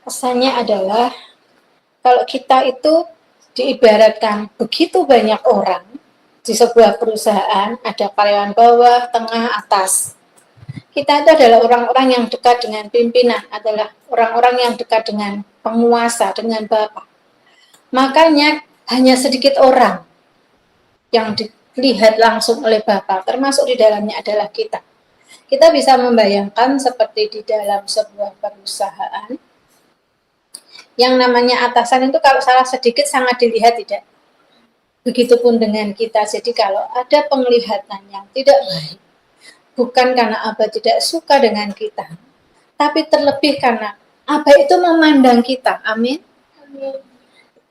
Kesannya adalah kalau kita itu diibaratkan begitu banyak orang di sebuah perusahaan, ada karyawan bawah, tengah, atas. Kita itu adalah orang-orang yang dekat dengan pimpinan, adalah orang-orang yang dekat dengan penguasa, dengan Bapak. Makanya hanya sedikit orang yang dilihat langsung oleh Bapak, termasuk di dalamnya adalah kita. Kita bisa membayangkan seperti di dalam sebuah perusahaan, yang namanya atasan itu kalau salah sedikit sangat dilihat, tidak? Begitupun dengan kita. Jadi kalau ada penglihatan yang tidak baik, bukan karena Abah tidak suka dengan kita, tapi terlebih karena Abah itu memandang kita. Amin.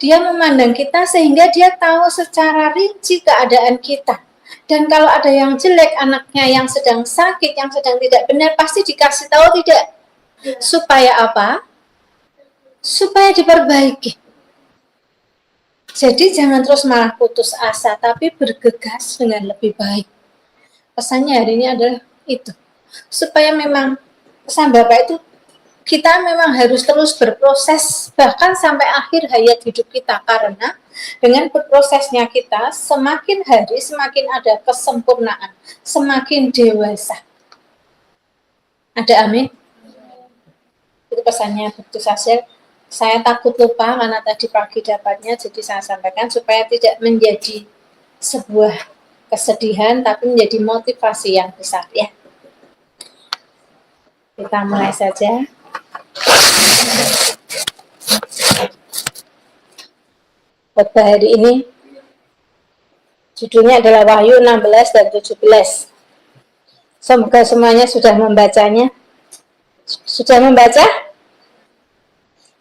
Dia memandang kita sehingga dia tahu secara rinci keadaan kita. Dan kalau ada yang jelek, anaknya yang sedang sakit, yang sedang tidak benar, pasti dikasih tahu, tidak? Supaya apa? Supaya diperbaiki. Jadi jangan terus malah putus asa, tapi bergegas dengan lebih baik. Pesannya hari ini adalah itu. Supaya memang pesan Bapak itu, kita memang harus terus berproses, bahkan sampai akhir hayat hidup kita. Karena dengan berprosesnya kita, semakin hari semakin ada kesempurnaan, semakin dewasa. Ada amin? Itu pesannya Bektus Hasil. Saya takut lupa karena tadi pagi dapatnya, jadi saya sampaikan supaya tidak menjadi sebuah kesedihan, tapi menjadi motivasi yang besar, ya. Kita mulai saja. Khotbah hari ini judulnya adalah Wahyu 16 dan 17. Semoga semuanya sudah membacanya. Sudah membaca?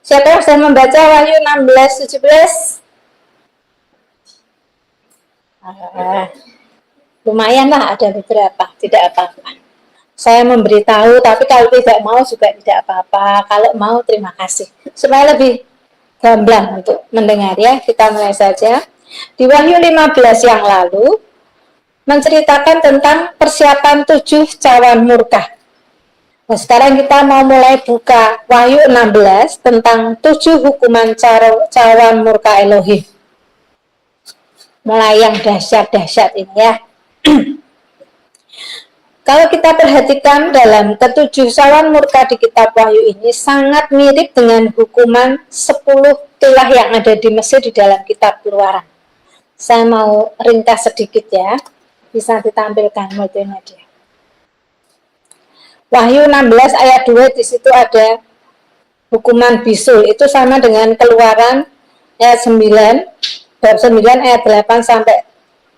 Siapa yang sudah membaca Wahyu 16, 17? Lumayanlah ada beberapa, tidak apa-apa. Saya memberitahu, tapi kalau tidak mau juga tidak apa-apa. Kalau mau, terima kasih. Supaya lebih gamblang untuk mendengar, ya. Kita mulai saja. Di Wahyu 15 yang lalu, menceritakan tentang persiapan 7 cawan murka. Nah, sekarang kita mau mulai buka Wahyu 16 tentang 7 hukuman cawan murka Elohim. Mulai yang dahsyat-dahsyat ini, ya. Kalau kita perhatikan dalam ketujuh cawan murka di kitab Wahyu ini sangat mirip dengan hukuman 10 tulah yang ada di Mesir di dalam kitab Keluaran. Saya mau ringkas sedikit, ya. Bisa ditampilkan multimedia. Wahyu 16 ayat 2 di situ ada hukuman bisul. Itu sama dengan Keluaran ayat 9, bab 9 ayat 8 sampai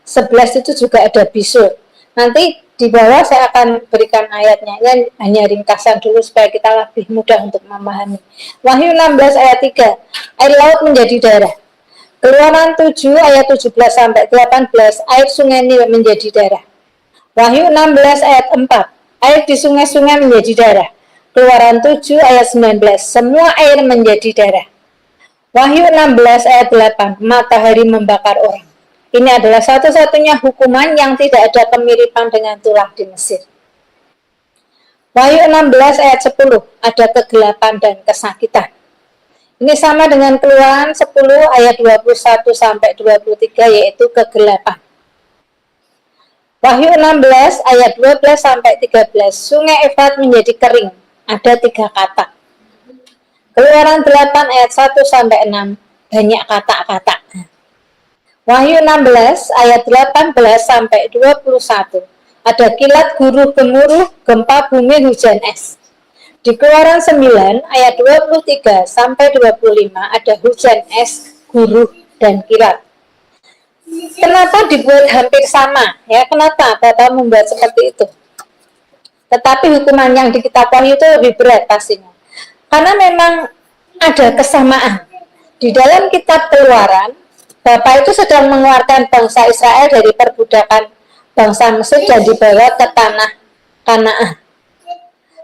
11 itu juga ada bisul. Nanti di bawah saya akan berikan ayatnya. Ini hanya ringkasan dulu supaya kita lebih mudah untuk memahami. Wahyu 16 ayat 3, air laut menjadi darah. Keluaran 7 ayat 17 sampai 18, air sungai Nil menjadi darah. Wahyu 16 ayat 4, air di sungai-sungai menjadi darah. Keluaran 7 ayat 19, semua air menjadi darah. Wahyu 16 ayat 8, matahari membakar orang. Ini adalah satu-satunya hukuman yang tidak ada kemiripan dengan tulah di Mesir. Wahyu 16 ayat 10, ada kegelapan dan kesakitan. Ini sama dengan Keluaran 10 ayat 21 sampai 23, yaitu kegelapan. Wahyu 16 ayat 12 sampai 13, sungai Efrat menjadi kering. Ada 3 kata. Keluaran 8 ayat 1 sampai 6, banyak kata-kata. Wahyu 16 ayat 18 sampai 21, ada kilat guru gemuruh, gempa bumi, hujan es. Di Keluaran 9 ayat 23 sampai 25 ada hujan es, guru, dan kilat. Kenapa dibuat hampir sama? Ya, kenapa Bapak membuat seperti itu? Tetapi hukuman yang di kitab Wahyu itu lebih berat pastinya. Karena memang ada kesamaan. Di dalam kitab Keluaran, Bapak itu sedang mengeluarkan bangsa Israel dari perbudakan bangsa Mesir dan dibawa ke tanah Kanaan.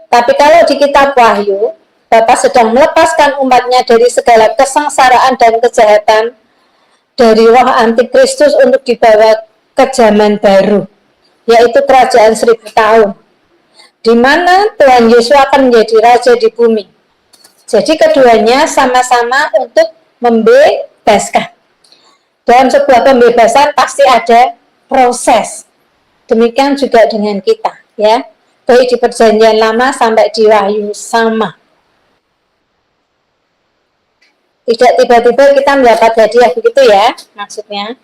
Tapi kalau di kitab Wahyu, Bapak sedang melepaskan umatnya dari segala kesengsaraan dan kejahatan dari roh antikristus untuk dibawa ke zaman baru, yaitu kerajaan 1000 tahun, di mana Tuhan Yesus akan menjadi raja di bumi. Jadi keduanya sama-sama untuk membebaskan. Dalam sebuah pembebasan pasti ada proses. Demikian juga dengan kita, ya. Baik di perjanjian lama sampai di wahyu sama. Tidak tiba-tiba kita mendapat hadiah begitu ya, maksudnya.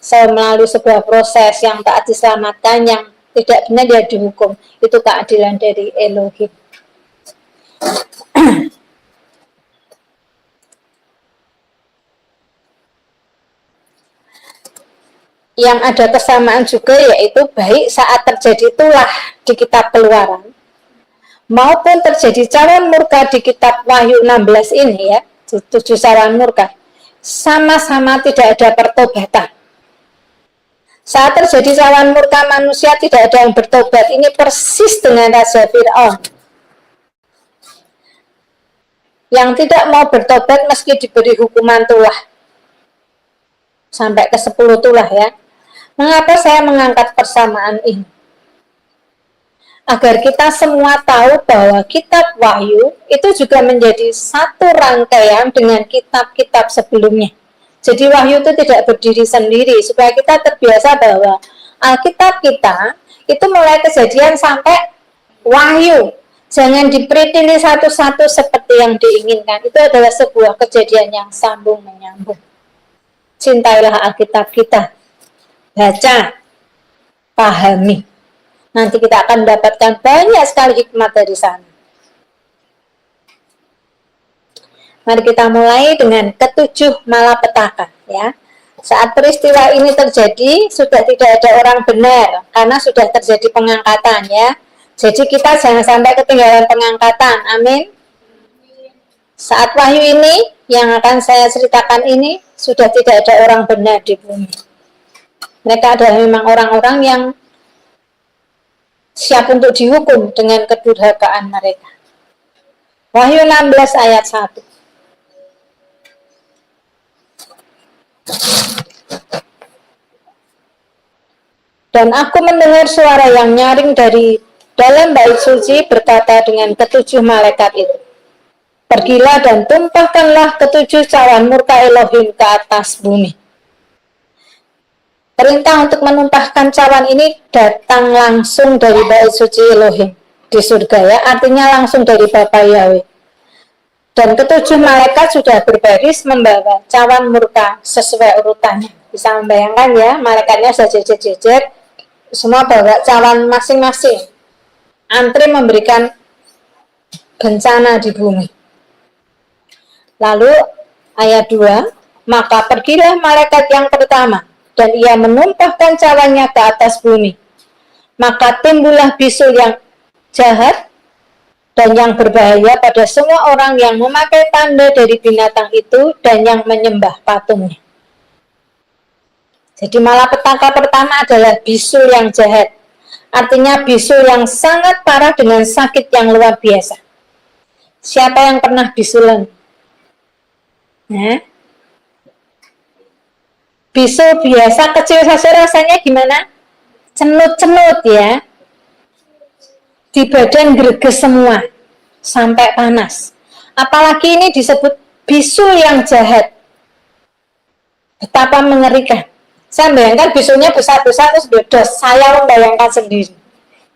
Melalui sebuah proses yang tak diselamatkan, yang tidak benar dia dihukum. Itu keadilan dari Elohim. Yang ada kesamaan juga, yaitu baik saat terjadi tulah di kitab Keluaran maupun terjadi cawan murka di kitab Wahyu 16 ini, ya, 7 cawan murka, sama-sama tidak ada pertobatan. Saat terjadi cawan murka manusia tidak ada yang bertobat. Ini persis dengan Raja Fir'aun yang tidak mau bertobat meski diberi hukuman tulah sampai ke 10 tulah, ya. Mengapa saya mengangkat persamaan ini? Agar kita semua tahu bahwa kitab Wahyu itu juga menjadi satu rangkaian dengan kitab-kitab sebelumnya. Jadi Wahyu itu tidak berdiri sendiri, supaya kita terbiasa bahwa Alkitab kita itu mulai Kejadian sampai Wahyu. Jangan dipilih satu-satu seperti yang diinginkan. Itu adalah sebuah kejadian yang sambung menyambung. Cintailah Alkitab kita. Baca, pahami. Nanti kita akan mendapatkan banyak sekali hikmat dari sana. Mari kita mulai dengan ketujuh malapetaka, ya. Saat peristiwa ini terjadi, sudah tidak ada orang benar, karena sudah terjadi pengangkatan, ya. Jadi kita jangan sampai ketinggalan pengangkatan, amin. Saat wahyu ini, yang akan saya ceritakan ini, sudah tidak ada orang benar di bumi. Mereka adalah memang orang-orang yang siap untuk dihukum dengan kedurhakaan mereka. Wahyu 16 ayat 1. Dan aku mendengar suara yang nyaring dari dalam bait suci berkata dengan ketujuh malaikat itu, pergilah dan tumpahkanlah ketujuh cawan murka Elohim ke atas bumi. Perintah untuk menumpahkan cawan ini datang langsung dari bait suci Elohim di surga, ya, artinya langsung dari Bapa Yahweh. Dan ketujuh malaikat sudah berbaris membawa cawan murka sesuai urutannya. Bisa membayangkan, ya, malaikatnya sudah jejer-jejer, semua bawa cawan masing-masing. Antri memberikan bencana di bumi. Lalu ayat 2, maka pergilah malaikat yang pertama, dan ia menumpahkan cawannya ke atas bumi. Maka timbullah bisul yang jahat dan yang berbahaya pada semua orang yang memakai tanda dari binatang itu dan yang menyembah patungnya. Jadi malapetaka pertama adalah bisul yang jahat. Artinya bisul yang sangat parah dengan sakit yang luar biasa. Siapa yang pernah bisulan? Bisul biasa kecil saja rasanya gimana? Cenut-cenut, ya. Di badan greges semua, sampai panas. Apalagi ini disebut bisul yang jahat. Betapa mengerikan. Saya bayangkan bisulnya besar-besar terus bedos. Saya membayangkan sendiri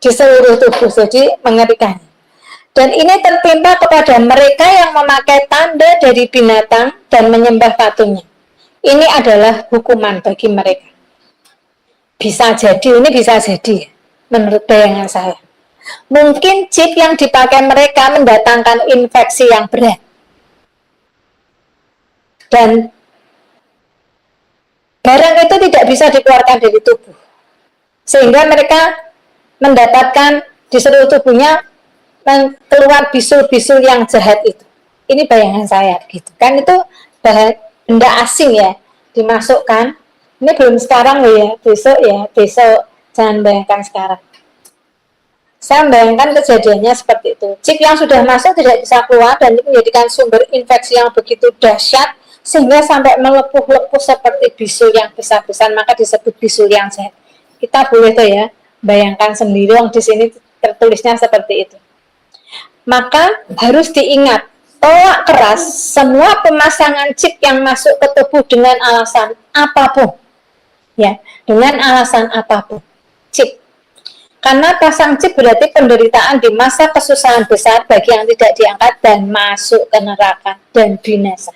di seluruh tubuh, jadi mengerikan. Dan ini tertimpa kepada mereka yang memakai tanda dari binatang dan menyembah patungnya. Ini adalah hukuman bagi mereka. Bisa jadi, ini bisa jadi, menurut bayangan saya. Mungkin chip yang dipakai mereka mendatangkan infeksi yang berat. Dan barang itu tidak bisa dikeluarkan dari tubuh. Sehingga mereka mendapatkan di seluruh tubuhnya keluar bisul-bisul yang jahat itu. Ini bayangan saya gitu. Kan itu benda asing, ya, dimasukkan. Ini belum sekarang loh, ya, besok jangan bayangkan sekarang. Saya membayangkan kejadiannya seperti itu. Chip yang sudah masuk tidak bisa keluar dan itu menjadikan sumber infeksi yang begitu dahsyat sehingga sampai melepuh-lepuh seperti bisul yang besar-besar, maka disebut bisul yang jahat. Kita boleh tuh, ya, bayangkan sendiri, di sini tertulisnya seperti itu. Maka harus diingat tolak keras semua pemasangan chip yang masuk ke tubuh dengan alasan apapun, ya, dengan alasan apapun. Chip, karena pasang chip berarti penderitaan di masa kesusahan besar bagi yang tidak diangkat dan masuk ke neraka dan binasa.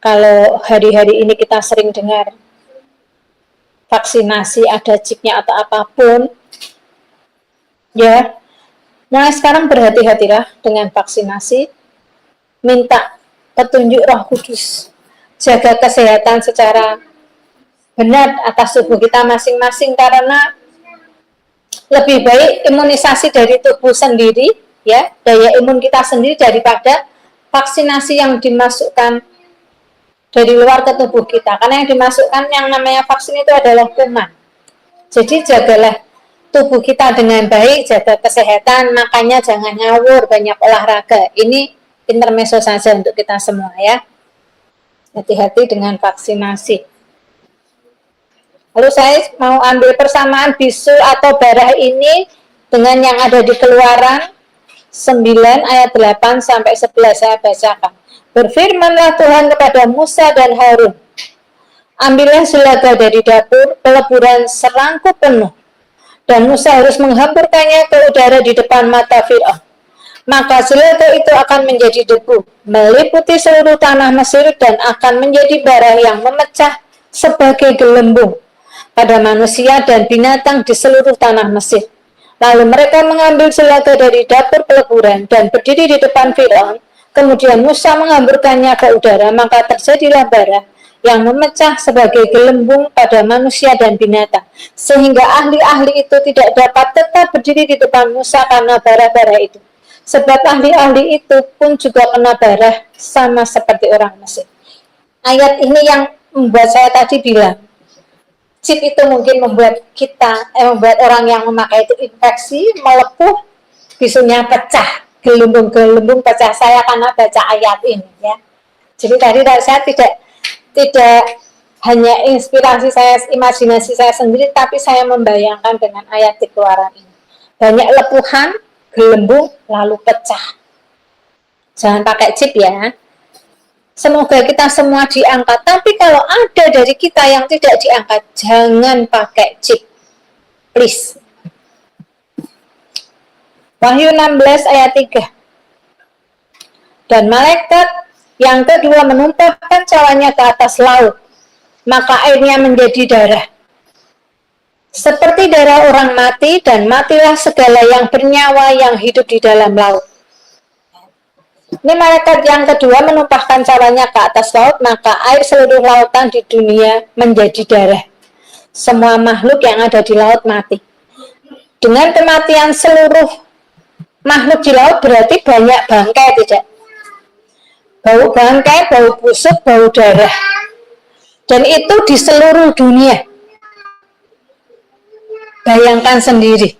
Kalau hari-hari ini kita sering dengar vaksinasi ada chipnya atau apapun, ya, mulai sekarang berhati-hatilah dengan vaksinasi, minta petunjuk Roh Kudus, jaga kesehatan secara benar atas tubuh kita masing-masing, karena lebih baik imunisasi dari tubuh sendiri, ya, daya imun kita sendiri daripada vaksinasi yang dimasukkan dari luar ke tubuh kita, karena yang dimasukkan yang namanya vaksin itu adalah kuman. Jadi jagalah tubuh kita dengan baik, jaga kesehatan, makanya jangan ngawur, banyak olahraga. Ini intermezzo saja untuk kita semua, ya. Hati-hati dengan vaksinasi. Lalu saya mau ambil persamaan bisul atau darah ini dengan yang ada di Keluaran 9 ayat 8 sampai 11, saya bacakan. Berfirmanlah Tuhan kepada Musa dan Harun, ambillah selaga dari dapur, peleburan serangkup penuh, dan Musa harus menghamburkannya ke udara di depan mata Fir'aun. Maka selaga itu akan menjadi debu, meliputi seluruh tanah Mesir, dan akan menjadi bara yang memecah sebagai gelembung pada manusia dan binatang di seluruh tanah Mesir. Lalu mereka mengambil selaga dari dapur peleburan dan berdiri di depan Fir'aun. Kemudian Musa menghamburkannya ke udara, maka terjadilah bara yang memecah sebagai gelembung pada manusia dan binatang, sehingga ahli-ahli itu tidak dapat tetap berdiri di depan Musa karena bara-bara itu. Sebab ahli-ahli itu pun juga kena bara sama seperti orang Mesir. Ayat ini yang membuat saya tadi bilang, chip itu mungkin membuat membuat orang yang memakai itu infeksi, melepuh, bisunya pecah, gelembung-gelembung pecah. Saya karena baca ayat ini, ya. Jadi tadi saya tidak hanya inspirasi saya, imajinasi saya sendiri, tapi saya membayangkan dengan ayat di Keluaran ini. Banyak lepuhan, gelembung, lalu pecah. Jangan pakai chip, ya. Semoga kita semua diangkat. Tapi kalau ada dari kita yang tidak diangkat, jangan pakai chip. Please. Wahyu 16 ayat 3. Dan malaikat yang kedua menumpahkan cawanya ke atas laut, maka airnya menjadi darah, seperti darah orang mati, dan matilah segala yang bernyawa yang hidup di dalam laut. Ini malaikat yang kedua menumpahkan cawanya ke atas laut, maka air seluruh lautan di dunia menjadi darah. Semua makhluk yang ada di laut mati. Dengan kematian seluruh makhluk di laut berarti banyak bangkai, tidak? Bau bangkai, bau busuk, bau darah. Dan itu di seluruh dunia. Bayangkan sendiri.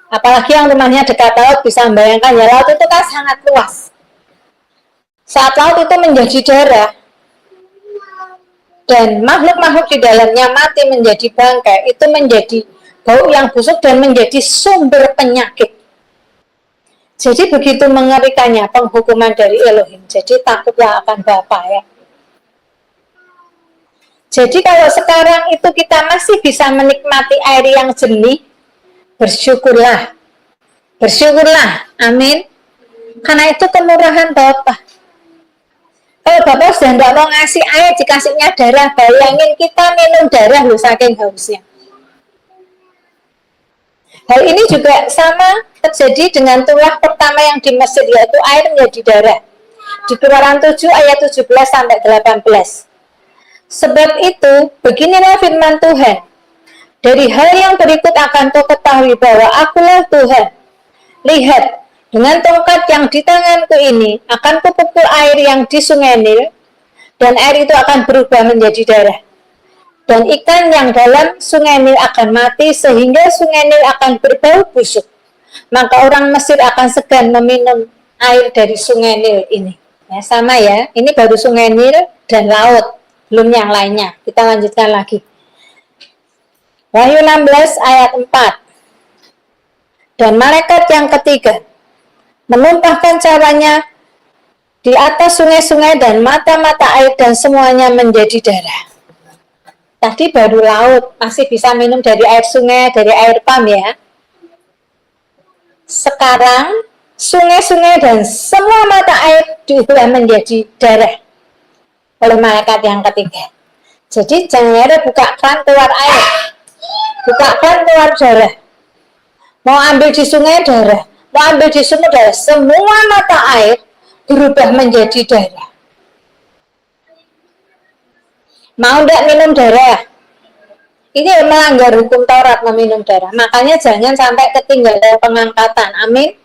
Apalagi yang rumahnya dekat laut bisa membayangkan, ya, laut itu kan sangat luas. Saat laut itu menjadi darah, dan makhluk-makhluk di dalamnya mati menjadi bangkai, itu menjadi bau yang busuk dan menjadi sumber penyakit. Jadi begitu mengerikannya penghukuman dari Elohim. Jadi takutlah akan Bapa, ya. Jadi kalau sekarang itu kita masih bisa menikmati air yang jernih, bersyukurlah. Bersyukurlah, amin. Karena itu kemurahan Bapa. Kalau Bapak sudah tidak mau ngasih air, dikasihnya darah, bayangin kita minum darah loh saking hausnya. Hal ini juga sama terjadi dengan tulah pertama yang di Mesir, yaitu air menjadi darah. Di Keluaran 7 ayat 17 sampai 18. Sebab itu, beginilah firman Tuhan. Dari hal yang berikut akan kau ketahui bahwa akulah Tuhan. Lihat, dengan tongkat yang di tanganku ini akan kupukul air yang di sungai Nil, dan air itu akan berubah menjadi darah. Dan ikan yang dalam sungai Nil akan mati, sehingga sungai Nil akan berbau busuk. Maka orang Mesir akan segan meminum air dari sungai Nil ini. Ya, sama, ya, ini baru sungai Nil dan laut, belum yang lainnya. Kita lanjutkan lagi. Wahyu 16 ayat 4. Dan malaikat yang ketiga menumpahkan cawanya di atas sungai-sungai dan mata-mata air dan semuanya menjadi darah. Tadi baru laut, masih bisa minum dari air sungai, dari air pam ya. Sekarang sungai-sungai dan semua mata air diubah menjadi darah oleh malaikat yang ketiga. Jadi jangan buka keran keluar air, buka keran keluar darah. Mau ambil di sungai darah, mau ambil di sumur darah, semua mata air berubah menjadi darah. Mau tidak minum darah? Ini melanggar hukum Taurat meminum darah. Makanya jangan sampai ketinggalan pengangkatan. Amin.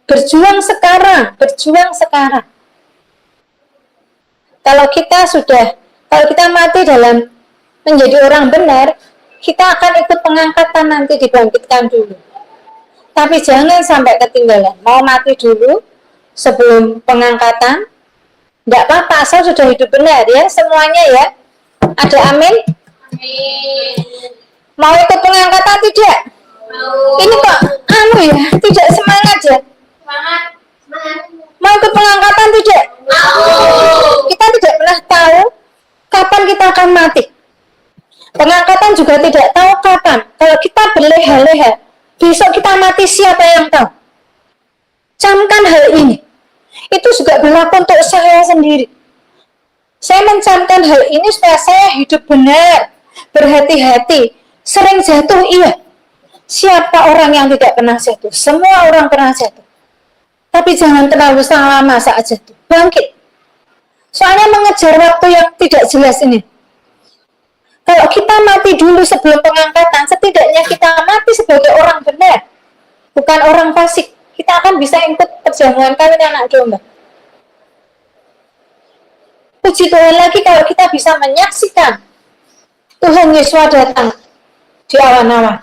Berjuang sekarang, berjuang sekarang. Kalau kita mati dalam menjadi orang benar, kita akan ikut pengangkatan nanti, dibangkitkan dulu. Tapi jangan sampai ketinggalan. Mau mati dulu sebelum pengangkatan, tidak apa-apa, asal sudah hidup benar ya, semuanya ya. Ada amin? Amin. Mau ikut pengangkatan tidak? Mau. Ini kok ya, tidak semangat ya? Semangat. Mau ikut pengangkatan tidak? Mau. Kita tidak pernah tahu kapan kita akan mati. Pengangkatan juga tidak tahu kapan. Kalau kita berleha-leha, besok kita mati, siapa yang tahu? Camkan hal ini. Itu juga berlaku untuk saya sendiri. Saya mencamkan hal ini supaya saya hidup benar, berhati-hati. Sering jatuh, iya. Siapa orang yang tidak pernah jatuh? Semua orang pernah jatuh. Tapi jangan terlalu lama saat jatuh. Bangkit. Soalnya mengejar waktu yang tidak jelas ini. Kalau kita mati dulu sebelum pengangkatan, setidaknya kita mati sebagai orang benar, bukan orang fasik. Kita akan bisa ikut perjamuan kawin anak domba. Puji Tuhan lagi kalau kita bisa menyaksikan Tuhan Yesus datang di awan-awan.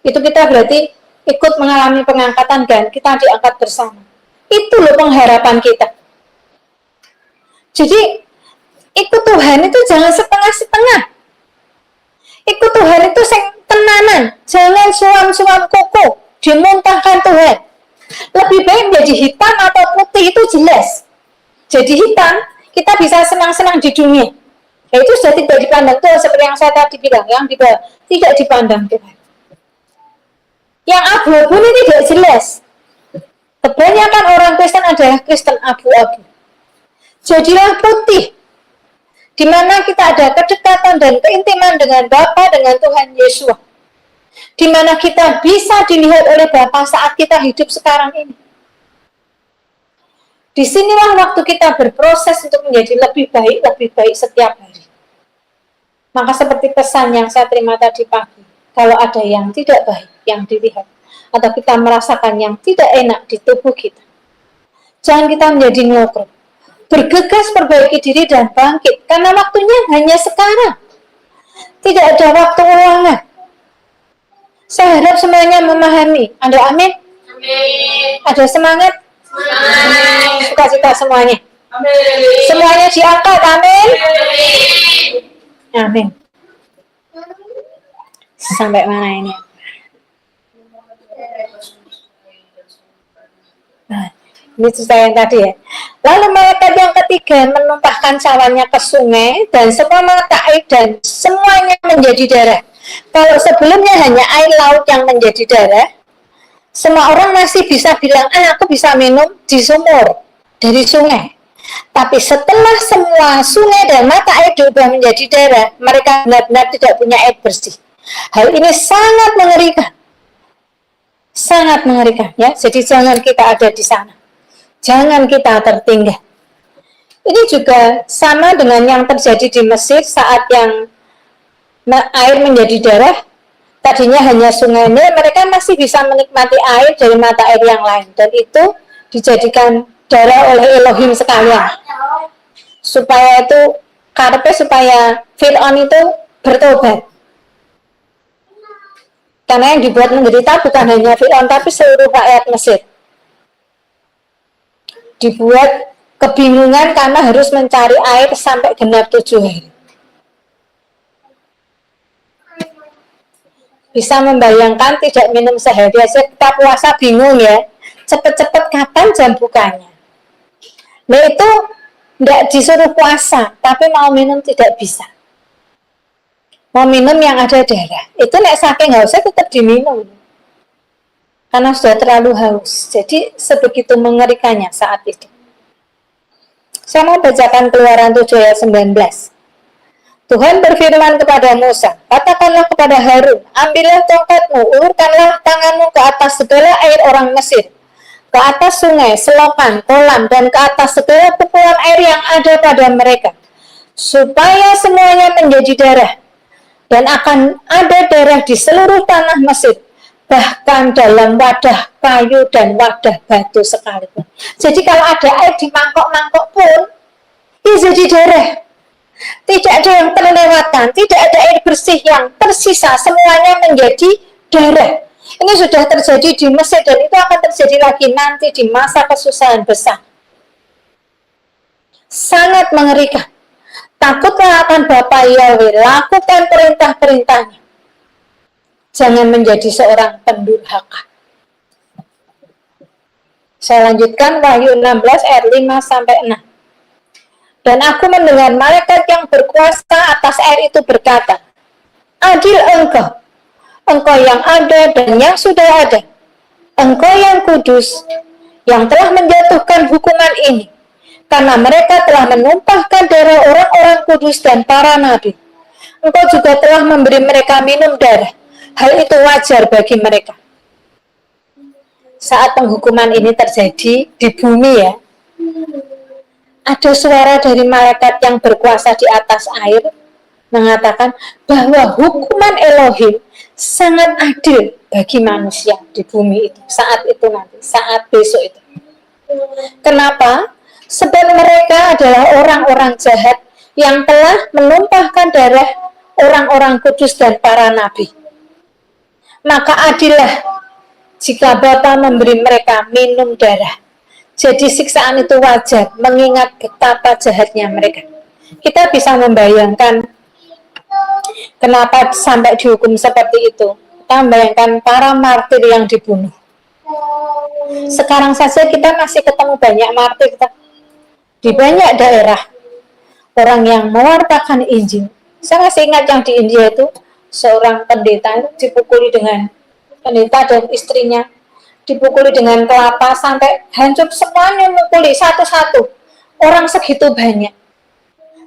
Itu kita berarti ikut mengalami pengangkatan dan kita diangkat bersama. Itu loh pengharapan kita. Jadi ikut Tuhan itu jangan setengah-setengah. Ikut Tuhan itu tenanan, jangan suam-suam koko, dimuntahkan Tuhan. Lebih baik menjadi hitam atau putih itu jelas. Jadi hitam, kita bisa senang-senang di dunia. Ya, itu sudah tidak dipandang Tuhan, seperti yang saya tadi bilang, yang tidak dipandang Tuhan. Yang abu-abu ini tidak jelas. Kebanyakan orang Kristen adalah Kristen abu-abu. Jadilah putih, di mana kita ada kedekatan dan keintiman dengan Bapa, dengan Tuhan Yesus. Di mana kita bisa dilihat oleh Bapa saat kita hidup sekarang ini. Disinilah waktu kita berproses untuk menjadi lebih baik setiap hari. Maka seperti pesan yang saya terima tadi pagi, kalau ada yang tidak baik, yang dilihat, atau kita merasakan yang tidak enak di tubuh kita, jangan kita menjadi ngobrol. Bergegas perbaiki diri dan bangkit, karena waktunya hanya sekarang. Tidak ada waktu ulangan. Saya harap semuanya memahami. Ada amin? Amin. Ada semangat? Amin. Sukacita semuanya. Amin. Semuanya diangkat. Amin. Amin. Sampai mana ini? Nah, ini cerita yang tadi ya. Lalu malaikat yang ketiga menumpahkan cawannya ke sungai dan semua mata air dan semuanya menjadi darah. Kalau sebelumnya hanya air laut yang menjadi darah, semua orang masih bisa bilang, aku bisa minum di sumur, dari sungai. Tapi setelah semua sungai dan mata air diubah menjadi darah, mereka benar-benar tidak punya air bersih. Hal ini sangat mengerikan. Sangat mengerikan ya. Jadi jangan kita ada di sana. Jangan kita tertinggal. Ini juga sama dengan yang terjadi di Mesir saat yang air menjadi darah. Tadinya hanya sungai ini, mereka masih bisa menikmati air dari mata air yang lain. Dan itu dijadikan darah oleh Elohim sekalian. Supaya itu, supaya Fir'aun itu bertobat. Karena yang dibuat menderita bukan hanya Fir'aun, tapi seluruh rakyat Mesir. Dibuat kebingungan karena harus mencari air sampai genap 7 hari. Bisa membayangkan tidak minum sehari aja kita puasa bingung ya. cepet-cepet kapan jam bukanya. Nah itu nggak disuruh puasa, tapi mau minum tidak bisa. Mau minum yang ada darah. Itu nek saking hausnya tetap diminum. Karena sudah terlalu haus. Jadi sebegitu mengerikannya saat itu. Saya mau bacakan Keluaran 7 ayat 19. Tuhan berfirman kepada Musa, katakanlah kepada Harun, ambillah tongkatmu, ulurkanlah tanganmu ke atas segala air orang Mesir, ke atas sungai, selokan, kolam, dan ke atas segala kumpulan air yang ada pada mereka, supaya semuanya menjadi darah, dan akan ada darah di seluruh tanah Mesir, bahkan dalam wadah kayu dan wadah batu sekalipun. Jadi kalau ada air di mangkok-mangkok pun, ini jadi darah. Tidak ada yang terlewatkan, tidak ada air bersih yang tersisa, semuanya menjadi darah. Ini sudah terjadi di Mesir dan itu akan terjadi lagi nanti di masa kesusahan besar. Sangat mengerikan. Takutlah akan Bapa Yahweh, lakukan perintah-perintahnya. Jangan menjadi seorang pendurhaka. Saya lanjutkan Wahyu 16 ayat 5-6. Dan aku mendengar malaikat yang berkuasa atas air itu berkata, adil engkau, engkau yang ada dan yang sudah ada, engkau yang kudus, yang telah menjatuhkan hukuman ini, karena mereka telah menumpahkan darah orang-orang kudus dan para nabi. Engkau juga telah memberi mereka minum darah. Hal itu wajar bagi mereka. Saat penghukuman ini terjadi di bumi ya, ada suara dari malaikat yang berkuasa di atas air mengatakan bahwa hukuman Elohim sangat adil bagi manusia di bumi itu, saat itu nanti, saat besok itu. Kenapa? Sebab mereka adalah orang-orang jahat yang telah menumpahkan darah orang-orang kudus dan para nabi. Maka adillah jika Bapa memberi mereka minum darah. Jadi siksaan itu wajar, mengingat betapa jahatnya mereka. Kita bisa membayangkan kenapa sampai dihukum seperti itu. Kita membayangkan para martir yang dibunuh. Sekarang saja kita masih ketemu banyak martir di banyak daerah. Orang yang mewartakan Injil. Saya masih ingat yang di India itu, seorang pendeta dipukuli dengan pendeta dan istrinya, dipukuli dengan kelapa sampai hancur semuanya, mukuli satu-satu. Orang segitu banyak.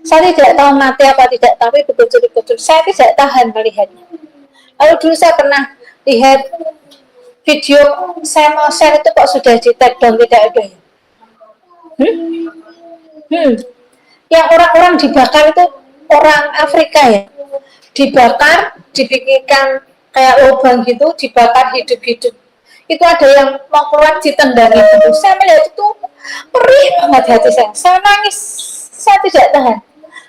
Saya tidak tahu mati apa tidak, tapi betul-betul saya tidak tahan melihatnya. Lalu dulu saya pernah lihat video, saya mau share itu kok sudah di take down, tidak ada ya. Yang orang-orang dibakar itu orang Afrika ya, dibakar, dibikinkan kayak lubang gitu, dibakar hidup-hidup. Itu ada yang mau keluar ditendang itu. Saya melihat itu perih banget hati saya. Saya nangis, saya tidak tahan.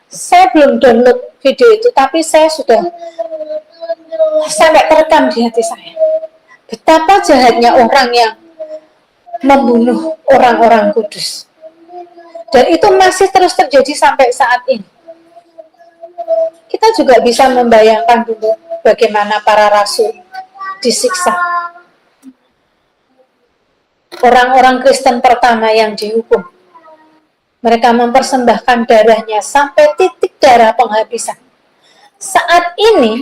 Saya belum download video itu, tapi saya sudah sampai terekam di hati saya. Betapa jahatnya orang yang membunuh orang-orang kudus. Dan itu masih terus terjadi sampai saat ini. Kita juga bisa membayangkan dulu bagaimana para rasul disiksa. Orang-orang Kristen pertama yang dihukum, mereka mempersembahkan darahnya sampai titik darah penghabisan. Saat ini,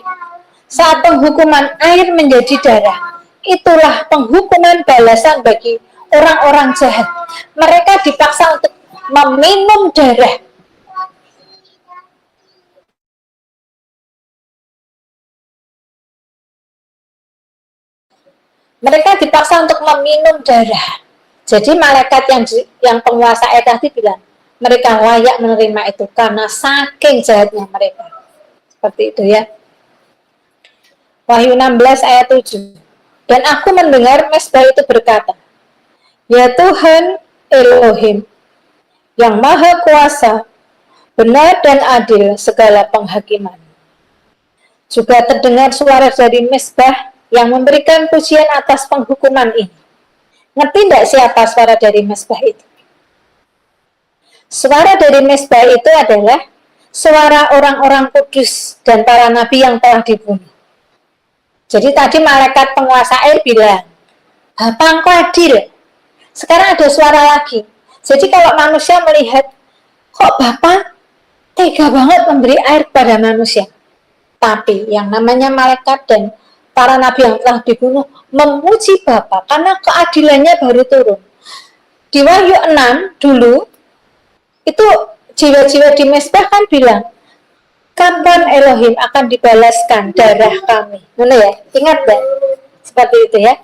saat penghukuman air menjadi darah, itulah penghukuman balasan bagi orang-orang jahat. Mereka dipaksa untuk meminum darah. Mereka dipaksa untuk meminum darah. Jadi malaikat yang penguasa air tadi bilang, mereka layak menerima itu karena saking jahatnya mereka. Seperti itu ya. Wahyu 16 ayat 7. Dan aku mendengar mesbah itu berkata, ya Tuhan Elohim, yang maha kuasa, benar dan adil segala penghakiman. Juga terdengar suara dari mesbah yang memberikan pujian atas penghukuman ini. Ngerti tidak siapa suara dari mesbah itu? Suara dari mesbah itu adalah suara orang-orang kudus dan para nabi yang telah dibunuh. Jadi tadi malaikat penguasa air bilang, Bapa engkau adil, Sekarang ada suara lagi. Jadi kalau manusia melihat, kok Bapa tega banget memberi air pada manusia. Tapi yang namanya malaikat dan para nabi yang telah dibunuh memuji Bapa karena keadilannya baru turun. Di Wahyu 6 dulu, itu jiwa-jiwa di Mesbah kan bilang, kapan Elohim akan dibalaskan darah kami? Mana ya? Ingat gak? Seperti itu ya.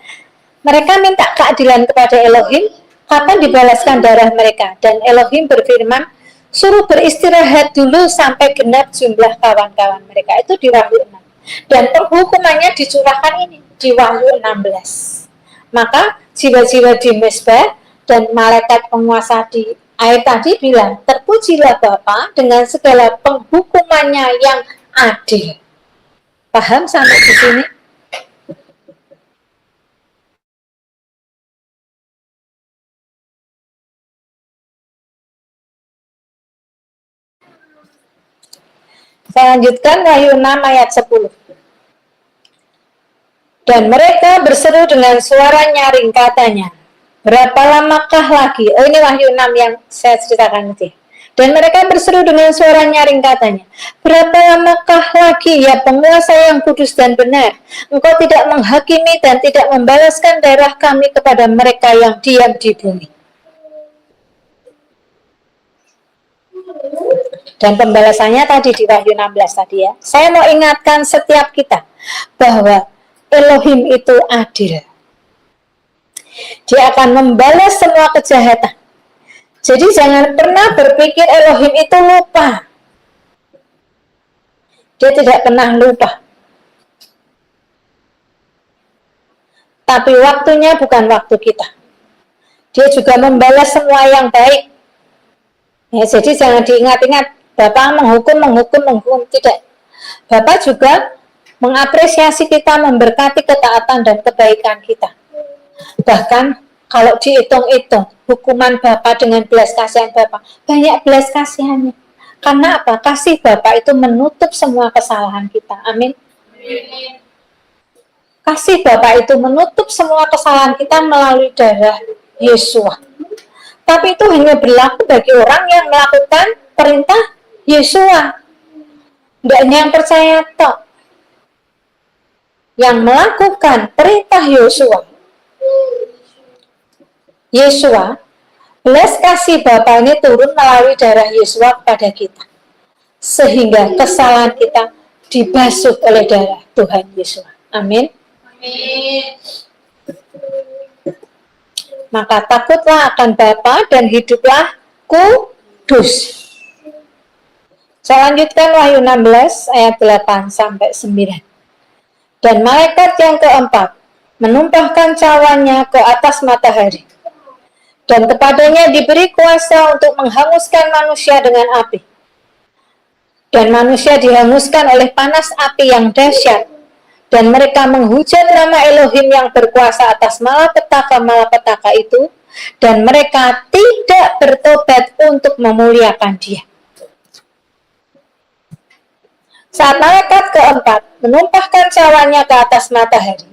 Mereka minta keadilan kepada Elohim, kapan dibalaskan darah mereka? Dan Elohim berfirman, suruh beristirahat dulu sampai genap jumlah kawan-kawan mereka. Itu di Wahyu 6. Dan penghukumannya dicurahkan ini di Wahyu 16. Maka jiwa-jiwa di Mesbah dan malaikat penguasa di ayat tadi bilang, terpujilah Bapa dengan segala penghukumannya yang adil. Paham sampai di sini? Saya lanjutkan Wahyu 6 ayat 10. Dan mereka berseru dengan suara nyaring katanya, berapa lamakah lagi? Oh, ini Wahyu 6 yang saya ceritakan nanti. Dan mereka berseru dengan suara nyaring katanya, berapa lamakah lagi ya penguasa yang kudus dan benar? Engkau tidak menghakimi dan tidak membalaskan darah kami kepada mereka yang diam di bumi. Dan pembalasannya tadi di Wahyu 16 tadi ya. Saya mau ingatkan setiap kita bahwa Elohim itu adil. Dia akan membalas semua kejahatan. Jadi jangan pernah berpikir Elohim itu lupa. Dia tidak pernah lupa. Tapi waktunya bukan waktu kita. Dia juga membalas semua yang baik. Ya, jadi jangan diingat-ingat Bapak menghukum, tidak. Bapak juga mengapresiasi kita, memberkati ketaatan dan kebaikan kita. Bahkan kalau dihitung-hitung hukuman Bapak dengan belas kasihan Bapak, banyak belas kasihannya. Karena apa? Kasih Bapak itu menutup semua kesalahan kita. Amin. Kasih Bapak itu menutup semua kesalahan kita melalui darah Yesua. Tapi itu hanya berlaku bagi orang yang melakukan perintah Yesua. Tidak hanya yang percaya toh. Yang melakukan perintah Yesua, belas kasih Bapa ini turun melalui darah Yesua kepada kita. Sehingga kesalahan kita dibasuh oleh darah Tuhan Yesua. Amin. Amin. Maka takutlah akan Bapa dan hiduplah kudus. Saya lanjutkan Wahyu 16 ayat 8 sampai 9. Dan malaikat yang keempat menumpahkan cawannya ke atas matahari. Dan kepadanya diberi kuasa untuk menghanguskan manusia dengan api. Dan manusia dihanguskan oleh panas api yang dahsyat. Dan mereka menghujat nama Elohim yang berkuasa atas malapetaka itu, dan mereka tidak bertobat untuk memuliakan Dia. Saat malaikat keempat menumpahkan cawannya ke atas matahari,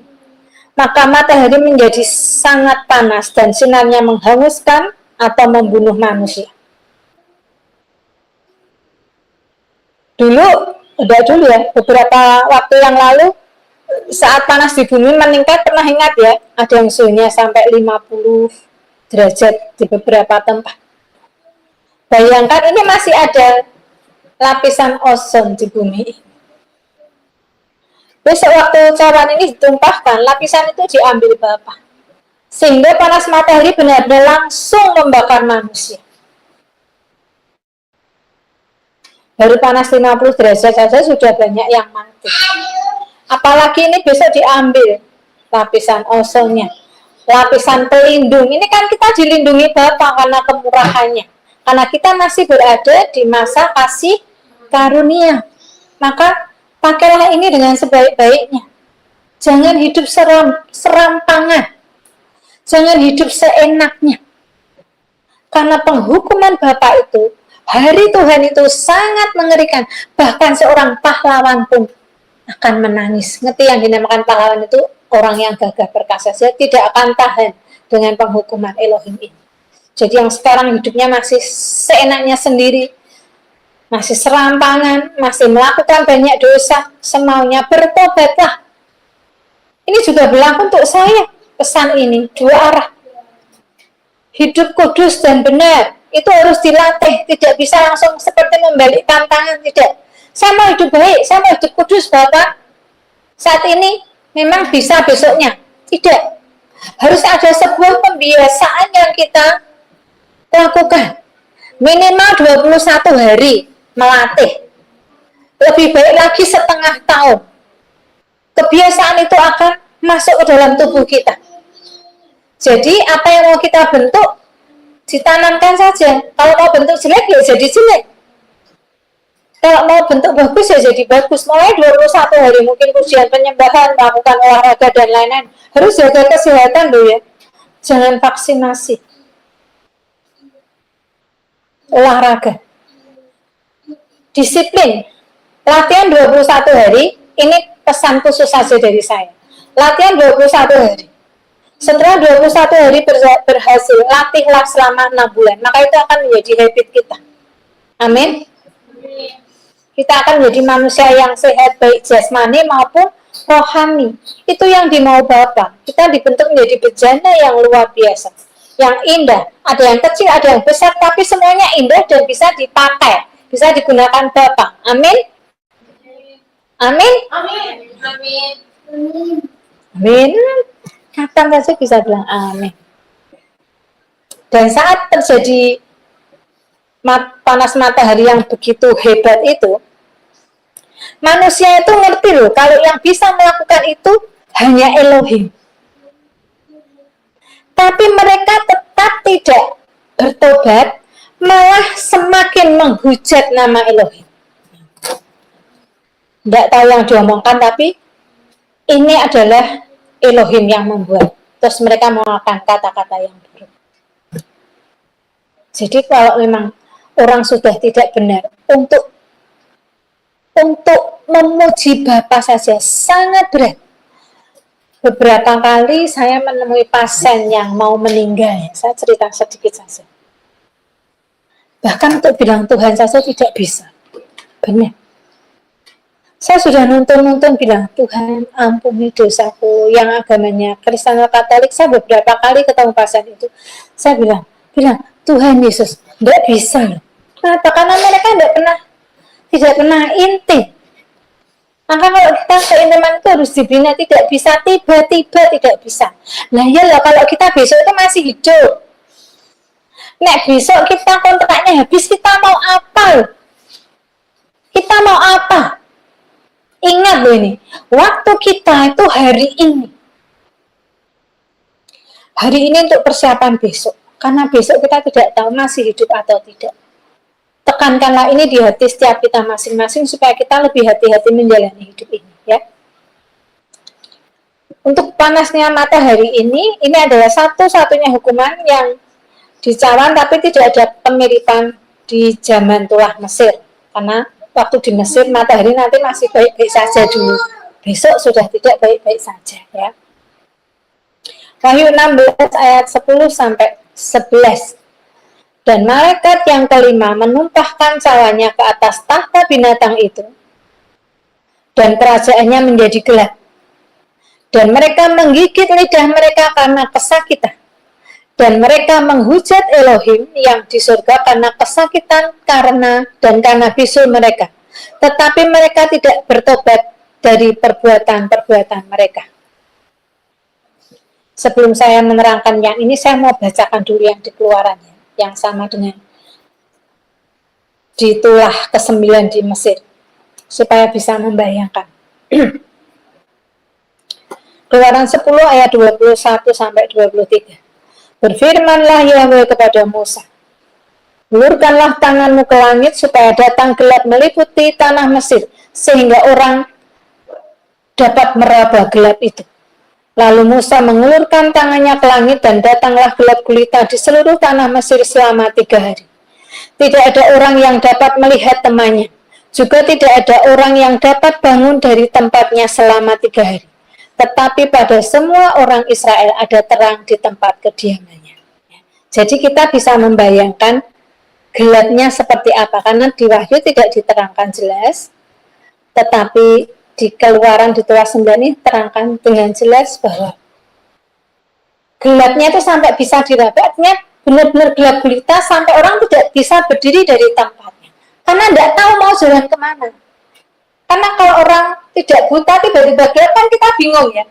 maka matahari menjadi sangat panas dan sinarnya menghanguskan atau membunuh manusia. Dulu ya, beberapa waktu yang lalu, saat panas di bumi meningkat, pernah ingat ya, ada yang suhunya sampai 50 derajat di beberapa tempat. Bayangkan ini masih ada lapisan ozon di bumi. Besok waktu cawan ini ditumpahkan, lapisan itu diambil Bapa. Sehingga panas matahari benar-benar langsung membakar manusia. Baru panas 50 derajat saja sudah banyak yang mati. Apalagi ini besok diambil lapisan ozonnya, lapisan pelindung. Ini kan kita dilindungi Bapa karena kemurahannya. Karena kita masih berada di masa kasih karunia. Maka pakailah ini dengan sebaik-baiknya. Jangan hidup serampangan. Jangan hidup seenaknya. Karena penghukuman Bapa itu, hari Tuhan itu sangat mengerikan. Bahkan seorang pahlawan pun akan menangis. Ngerti yang dinamakan pahlawan itu orang yang gagah perkasa, dia tidak akan tahan dengan penghukuman Elohim ini. Jadi yang sekarang hidupnya masih seenaknya sendiri, masih serampangan, masih melakukan banyak dosa, semaunya, bertobatlah. Ini juga berlaku untuk saya. Pesan ini dua arah. Hidup kudus dan benar itu harus dilatih, tidak bisa langsung seperti membalikkan tangan, tidak. Saya mau hidup baik, saya mau hidup kudus, Bapak. Saat ini memang bisa, besoknya tidak. Harus ada sebuah pembiasaan yang kita lakukan. Minimal 21 hari melatih. Lebih baik lagi setengah tahun. Kebiasaan itu akan masuk ke dalam tubuh kita. Jadi apa yang mau kita bentuk, ditanamkan saja. Kalau mau bentuk jelek, ya jadi jelek. Kalau mau bentuk bagus, ya jadi bagus. Mulai 21 hari, mungkin ujian penyembahan, melakukan olahraga, dan lain-lain. Harus jaga kesehatan loh ya. Jangan vaksinasi. Olahraga. Disiplin. Latihan 21 hari, ini pesan khusus saja dari saya. Latihan 21 hari. Setelah 21 hari berhasil, latihlah selama 6 bulan. Maka itu akan menjadi habit kita. Amin. Kita akan menjadi manusia yang sehat, baik jasmani maupun rohani. Itu yang dimau Bapa. Kita dibentuk menjadi bejana yang luar biasa, yang indah. Ada yang kecil, ada yang besar, tapi semuanya indah dan bisa dipakai, bisa digunakan Bapa. Amin. Amin. Amin. Amin. Amin. Kapan saja bisa bilang amin. Dan saat terjadi panas matahari yang begitu hebat itu, manusia itu ngerti loh, kalau yang bisa melakukan itu hanya Elohim. Tapi mereka tetap tidak bertobat, malah semakin menghujat nama Elohim. Tidak tahu yang diomongkan, tapi ini adalah Elohim yang membuat. Terus mereka mengatakan kata-kata yang buruk. Jadi kalau memang orang sudah tidak benar untuk memuji Bapa saja sangat berat. Beberapa kali saya menemui pasien yang mau meninggal. Saya cerita sedikit saja. Bahkan untuk bilang Tuhan saja tidak bisa. Benar. Saya sudah nonton bilang, Tuhan ampuni dosaku, yang agamanya Kristen atau Katolik. Saya beberapa kali ketemu pasien itu, saya bilang Tuhan Yesus, tidak bisa. Kenapa? Karena mereka tidak pernah inti. Maka kalau kita keintiman itu harus dibina, tidak bisa tiba-tiba, tidak bisa. Nah ya kalau kita besok itu masih hidup. Nek besok kita kontraknya habis, kita mau apa? Kita mau apa? Ingat loh ini, waktu kita itu hari ini. Hari ini untuk persiapan besok. Karena besok kita tidak tahu masih hidup atau tidak. Tekankanlah ini di hati setiap kita masing-masing supaya kita lebih hati-hati menjalani hidup ini. Ya. Untuk panasnya matahari ini adalah satu-satunya hukuman yang dicawan tapi tidak ada pemiripan di zaman tulah Mesir. Karena waktu di Mesir matahari nanti masih baik-baik saja dulu. Besok sudah tidak baik-baik saja ya. Wahyu 16 ayat 10 sampai 11. Dan malaikat yang kelima menumpahkan cawanya ke atas tahta binatang itu. Dan kerajaannya menjadi gelap. Dan mereka menggigit lidah mereka karena kesakitan. Dan mereka menghujat Elohim yang di surga karena kesakitan karena bisul mereka. Tetapi mereka tidak bertobat dari perbuatan-perbuatan mereka. Sebelum saya menerangkan yang ini, saya mau bacakan dulu yang di Keluarannya, yang sama dengan di tulah ke-9 di Mesir, supaya bisa membayangkan. Keluaran 10 ayat 21 sampai 23. Berfirmanlah Yahweh kepada Musa, ulurkanlah tanganmu ke langit supaya datang gelap meliputi tanah Mesir, sehingga orang dapat meraba gelap itu. Lalu Musa mengulurkan tangannya ke langit dan datanglah gelap gulita di seluruh tanah Mesir selama 3 hari. Tidak ada orang yang dapat melihat temannya, juga tidak ada orang yang dapat bangun dari tempatnya selama 3 hari. tetapi pada semua orang Israel ada terang di tempat kediamannya. Jadi kita bisa membayangkan gelapnya seperti apa, karena di Wahyu tidak diterangkan jelas, tetapi di Keluaran di Tuas 9 ini terangkan dengan jelas bahwa gelapnya itu sampai bisa diraba, benar-benar gelap gulita sampai orang tidak bisa berdiri dari tempatnya, karena tidak tahu mau jalan kemana. Karena kalau orang tidak buta tiba-tiba gelap kan kita bingung ya.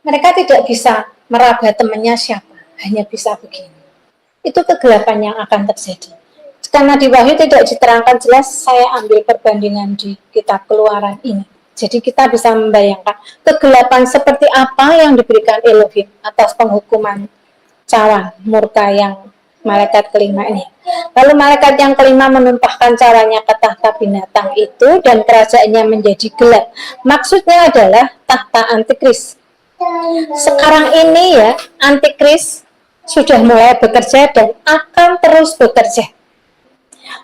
Mereka tidak bisa meraba temannya siapa, hanya bisa begini. Itu kegelapan yang akan terjadi. Karena di Wahyu tidak diterangkan jelas, saya ambil perbandingan di kitab Keluaran ini. Jadi kita bisa membayangkan kegelapan seperti apa yang diberikan Elohim atas penghukuman cawan murka yang malaikat kelima ini. Lalu malaikat yang kelima menumpahkan caranya ke tahta binatang itu dan kerajaannya menjadi gelap. Maksudnya adalah tahta antikris. Sekarang ini ya, antikris sudah mulai bekerja dan akan terus bekerja.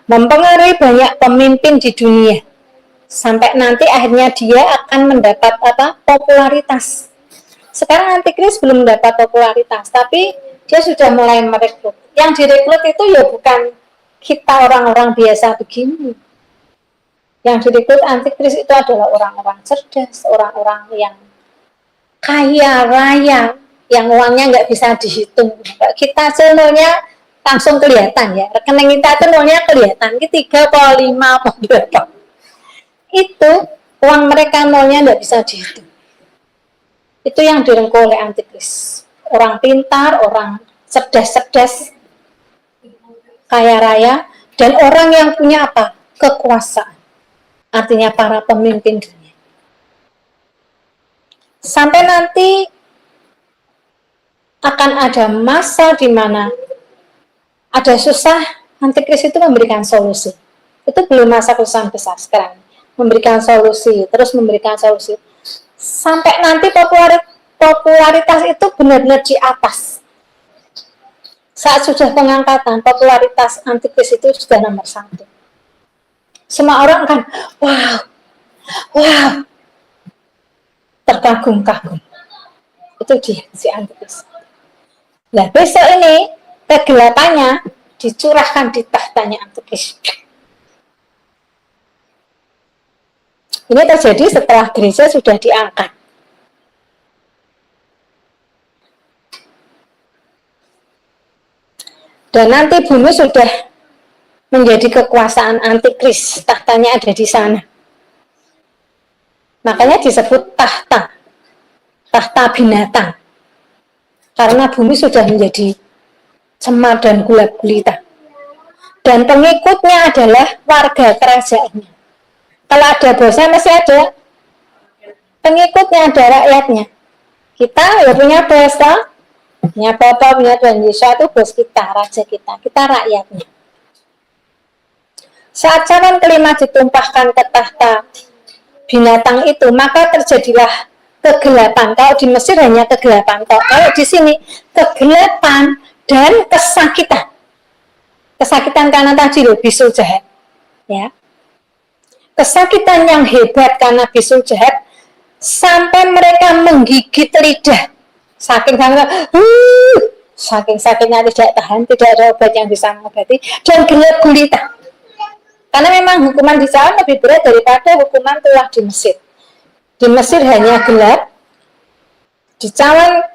Mempengaruhi banyak pemimpin di dunia. Sampai nanti akhirnya dia akan mendapat popularitas. Sekarang antikris belum mendapat popularitas, tapi dia sudah mulai merekrut. Yang direkrut itu ya bukan kita orang-orang biasa begini. Yang direkrut antikris itu adalah orang-orang cerdas, orang-orang yang kaya raya, yang uangnya nggak bisa dihitung. Kita sebenarnya langsung kelihatan ya, rekening kita itu nolnya kelihatan, 3, 5, berapa. Itu uang mereka nolnya nggak bisa dihitung. Itu yang direngkuh oleh antikris. Orang pintar, orang cerdas-cerdas, kaya raya, dan orang yang punya apa? Kekuasaan. Artinya para pemimpin dunia. Sampai nanti akan ada masa di mana ada susah, antikris itu memberikan solusi. Itu belum masa kesusahan besar sekarang. Memberikan solusi, terus memberikan solusi. Sampai nanti popularitas itu benar-benar di atas. Saat sudah pengangkatan, popularitas antikris itu sudah nomor 1. Semua orang kan, wow, terkagum-kagum. Itu dia, si antikris. Nah, besok ini kegelapannya dicurahkan di tahtanya antikris. Ini terjadi setelah gereja sudah diangkat. Dan nanti bumi sudah menjadi kekuasaan antikris, tahtanya ada di sana. Makanya disebut tahta binatang. Karena bumi sudah menjadi cemar dan gelap gulita. Dan pengikutnya adalah warga kerajaannya. Kalau ada bosnya masih ada pengikutnya, ada rakyatnya. Kita ya punya bos, punya Bapak, punya Tuhan Yesus, itu bos kita, raja kita rakyatnya. Saat cawan kelima ditumpahkan ke tahta binatang itu, maka terjadilah kegelapan. Kalau di Mesir hanya kegelapan, kalau di sini kegelapan dan kesakitan. Kesakitan karena tadi loh, bisul jahat. Ya. Kesakitan yang hebat karena bisul jahat sampai mereka menggigit lidah. Saking sakitnya tidak tahan, tidak ada obat yang bisa mengobati, dan gelap gulita. Karena memang hukuman di sana lebih berat daripada hukuman tulah di Mesir. Di Mesir hanya gelap, di cawan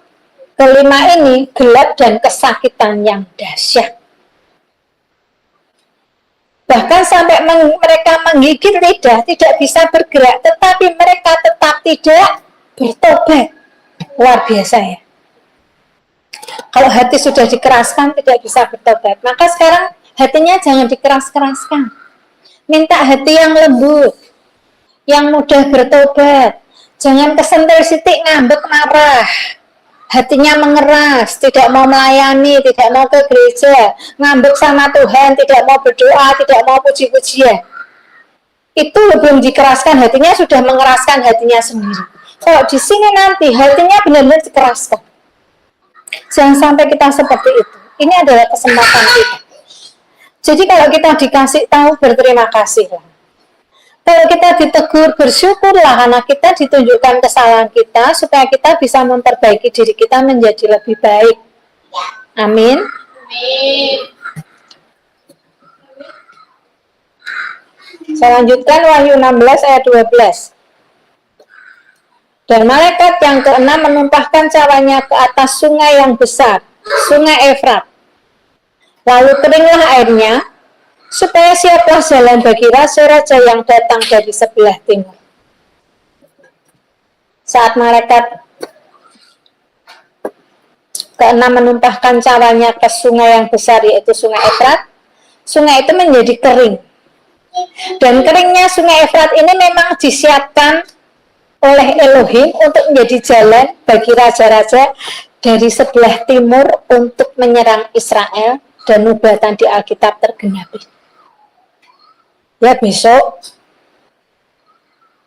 kelima ini gelap dan kesakitan yang dahsyat. Bahkan sampai mereka menggigit lidah, tidak bisa bergerak, tetapi mereka tetap tidak bertobat. Luar biasa ya. Kalau hati sudah dikeraskan, tidak bisa bertobat. Maka sekarang hatinya jangan dikeras-keraskan. Minta hati yang lembut, yang mudah bertobat. Jangan kesentil sitik ngambek marah. Hatinya mengeras, tidak mau melayani, tidak mau ke gereja, ngambek sama Tuhan, tidak mau berdoa, tidak mau puji-pujian. Itu belum dikeraskan hatinya, sudah mengeraskan hatinya sendiri. Kalau di sini nanti hatinya benar-benar dikeraskan. Jangan sampai kita seperti itu. Ini adalah kesempatan kita. Jadi kalau kita dikasih tahu, berterima kasih. Kalau kita ditegur, bersyukurlah karena kita ditunjukkan kesalahan kita supaya kita bisa memperbaiki diri kita menjadi lebih baik. Amin. Saya lanjutkan Wahyu 16 ayat 12. Dan malaikat yang keenam menumpahkan cawanya ke atas sungai yang besar, sungai Efrat. Lalu keringlah airnya, supaya siaplah jalan bagi raja-raja yang datang dari sebelah timur. Saat malaikat keenam menumpahkan cawanya ke sungai yang besar, yaitu sungai Efrat, sungai itu menjadi kering. Dan keringnya sungai Efrat ini memang disiapkan oleh Elohim untuk menjadi jalan bagi raja-raja dari sebelah timur untuk menyerang Israel, dan nubatan di Alkitab tergenapi. Ya, besok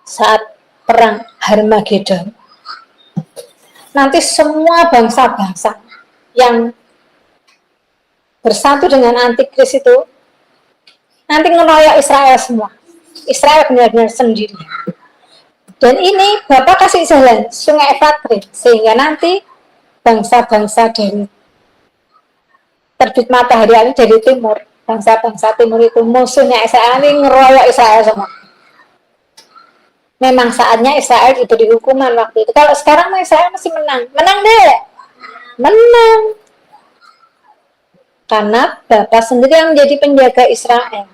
saat perang Harmagedon, nanti semua bangsa-bangsa yang bersatu dengan antikris itu nanti ngeroyok Israel semua. Israel benar-benar sendiri. Dan ini Bapak kasih jalan sungai Efrat, sehingga nanti bangsa-bangsa dari terbit matahari dari timur, bangsa-bangsa timur itu musuhnya Israel ini ngeroyok Israel semua. Memang saatnya Israel diberi hukuman waktu itu. Kalau sekarang Israel masih menang deh, menang. Karena Bapak sendiri yang menjadi penjaga Israel.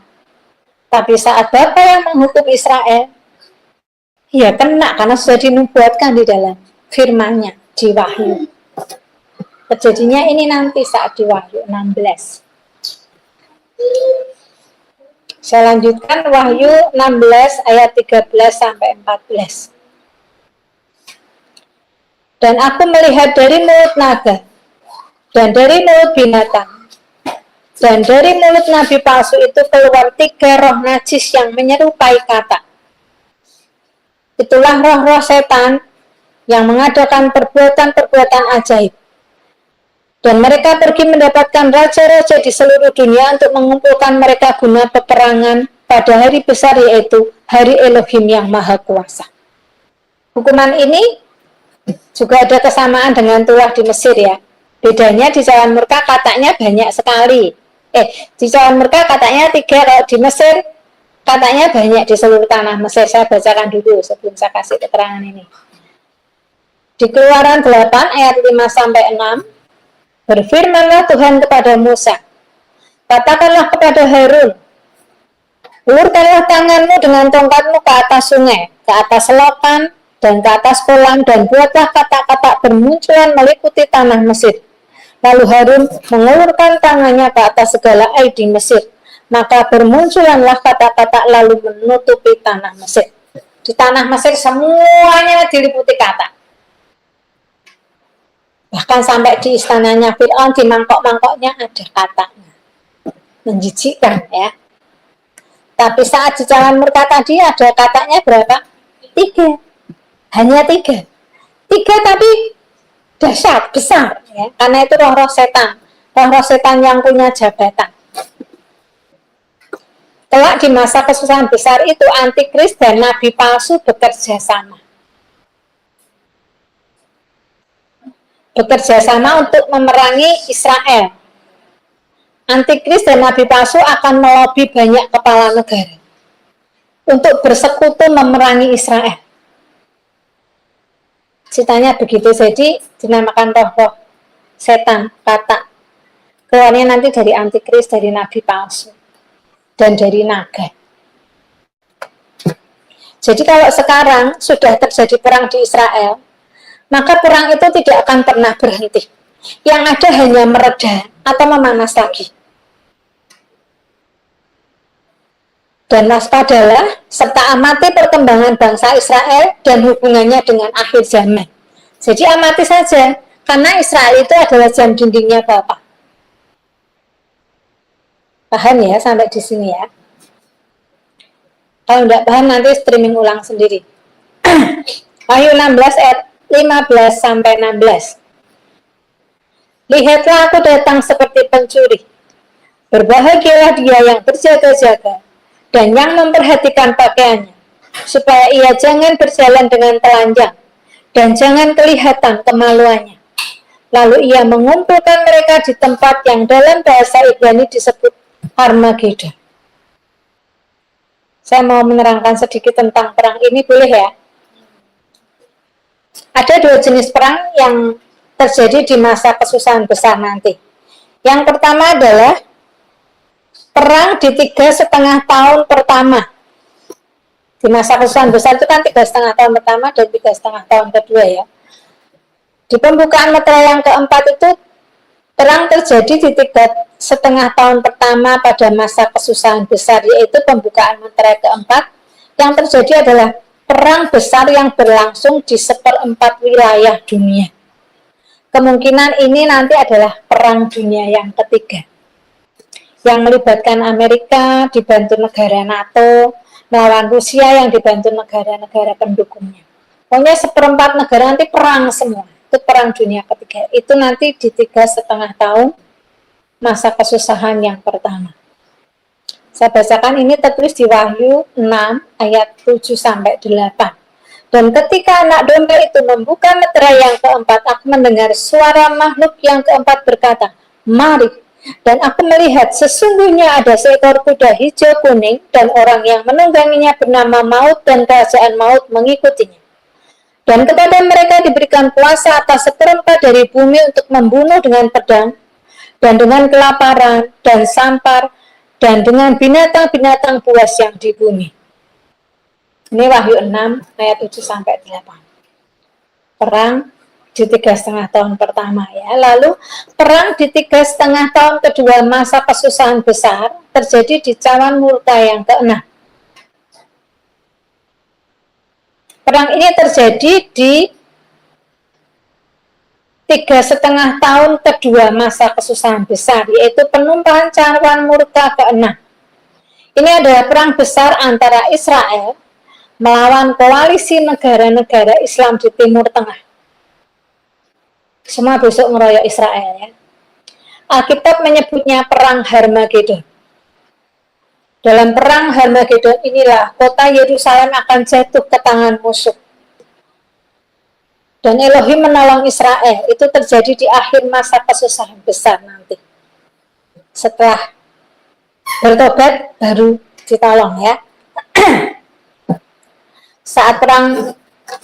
Tapi saat Bapak yang menghukum Israel, ya kena, karena sudah dinubuatkan di dalam firman-Nya di Wahyu. Kejadiannya ini nanti saat di Wahyu 16. Saya lanjutkan Wahyu 16 ayat 13 sampai 14. Dan aku melihat dari mulut naga, dan dari mulut binatang, dan dari mulut nabi palsu itu keluar 3 roh najis yang menyerupai katak. Itulah roh-roh setan yang mengadakan perbuatan-perbuatan ajaib. Dan mereka pergi mendapatkan raja-raja di seluruh dunia untuk mengumpulkan mereka guna peperangan pada hari besar, yaitu hari Elohim yang Maha Kuasa. Hukuman ini juga ada kesamaan dengan tulah di Mesir ya. Bedanya di Cawan Murka kataknya banyak sekali. Di Cawan Murka katanya 3, kalau di Mesir katanya banyak di seluruh tanah Mesir. Saya bacakan dulu sebelum saya kasih keterangan ini. Di Keluaran 8 ayat 5 sampai 6. Berfirmanlah Tuhan kepada Musa, katakanlah kepada Harun, ulurkanlah tanganmu dengan tongkatmu ke atas sungai, ke atas selokan, dan ke atas kolam, dan buatlah katak-katak bermunculan meliputi tanah Mesir. Lalu Harun mengulurkan tangannya ke atas segala air di Mesir, maka bermunculanlah katak-katak lalu menutupi tanah Mesir. Di tanah Mesir semuanya diliputi katak. Bahkan sampai di istananya Fir'aun, di mangkok-mangkoknya ada kataknya. Menjijikkan ya. Tapi saat di Cawan Murka tadi ada kataknya berapa? 3. Hanya 3. 3 tapi dahsyat, besar ya. Karena itu roh-roh setan. Roh-roh setan yang punya jabatan. Kelak di masa kesusahan besar itu antikris dan nabi palsu bekerja sama. Bekerja sama untuk memerangi Israel. Antikris dan nabi palsu akan melobi banyak kepala negara untuk bersekutu memerangi Israel. Ceritanya begitu, jadi dinamakan roh-roh setan, katak. Keluarnya nanti dari antikris, dari nabi palsu, dan dari naga. Jadi kalau sekarang sudah terjadi perang di Israel, maka perang itu tidak akan pernah berhenti. Yang ada hanya mereda atau memanas lagi. Dan waspadalah serta amati perkembangan bangsa Israel dan hubungannya dengan akhir zaman. Jadi amati saja, karena Israel itu adalah jam dindingnya Bapa. Paham ya sampai di sini ya? Kalau tidak paham nanti streaming ulang sendiri. Wahyu 16 ayat 15 sampai 16. Lihatlah aku datang seperti pencuri. Berbahagialah dia yang berjaga-jaga dan yang memperhatikan pakaiannya, supaya ia jangan berjalan dengan telanjang dan jangan kelihatan kemaluannya. Lalu ia mengumpulkan mereka di tempat yang dalam bahasa Ibrani disebut Armageddon. Saya mau menerangkan sedikit tentang perang ini, boleh ya? Ada dua jenis perang yang terjadi di masa kesusahan besar nanti. Yang pertama adalah perang di 3,5 tahun pertama. Di masa kesusahan besar itu kan 3,5 tahun pertama dan 3,5 tahun kedua ya. Di pembukaan meterai yang keempat itu perang terjadi di 3,5 tahun pertama pada masa kesusahan besar, yaitu pembukaan meterai keempat. Yang terjadi adalah perang besar yang berlangsung di 1/4 wilayah dunia. Kemungkinan ini nanti adalah perang dunia yang ketiga, yang melibatkan Amerika dibantu negara NATO melawan Rusia yang dibantu negara-negara pendukungnya. Pokoknya 1/4 negara nanti perang semua. Itu perang dunia ketiga. Itu nanti di 3,5 tahun masa kesusahan yang pertama. Saya bacakan, ini tertulis di Wahyu 6 ayat 7-8. Dan ketika anak domba itu membuka meterai yang keempat, aku mendengar suara makhluk yang keempat berkata, "Mari." Dan aku melihat sesungguhnya ada seekor kuda hijau kuning dan orang yang menungganginya bernama Maut dan kerajaan Maut mengikutinya. Dan kepada mereka diberikan kuasa atas 1/4 dari bumi untuk membunuh dengan pedang dan dengan kelaparan dan sampar dan dengan binatang-binatang buas yang di bumi. Ini Wahyu 6 ayat 7-8. Perang di 3,5 tahun pertama ya. Lalu perang di 3,5 tahun kedua masa kesusahan besar terjadi di cawan murka yang ke-6. Perang ini terjadi di 3,5 tahun kedua masa kesusahan besar, yaitu penumpahan cawan murka ke-6. Ini adalah perang besar antara Israel melawan koalisi negara-negara Islam di Timur Tengah. Semua besok ngeroyok Israel ya. Alkitab menyebutnya perang Harmagedon. Dalam perang Harmagedon inilah kota Yerusalem akan jatuh ke tangan musuh. Dan Elohim menolong Israel. Itu terjadi di akhir masa kesusahan besar nanti. Setelah bertobat baru ditolong ya. Saat perang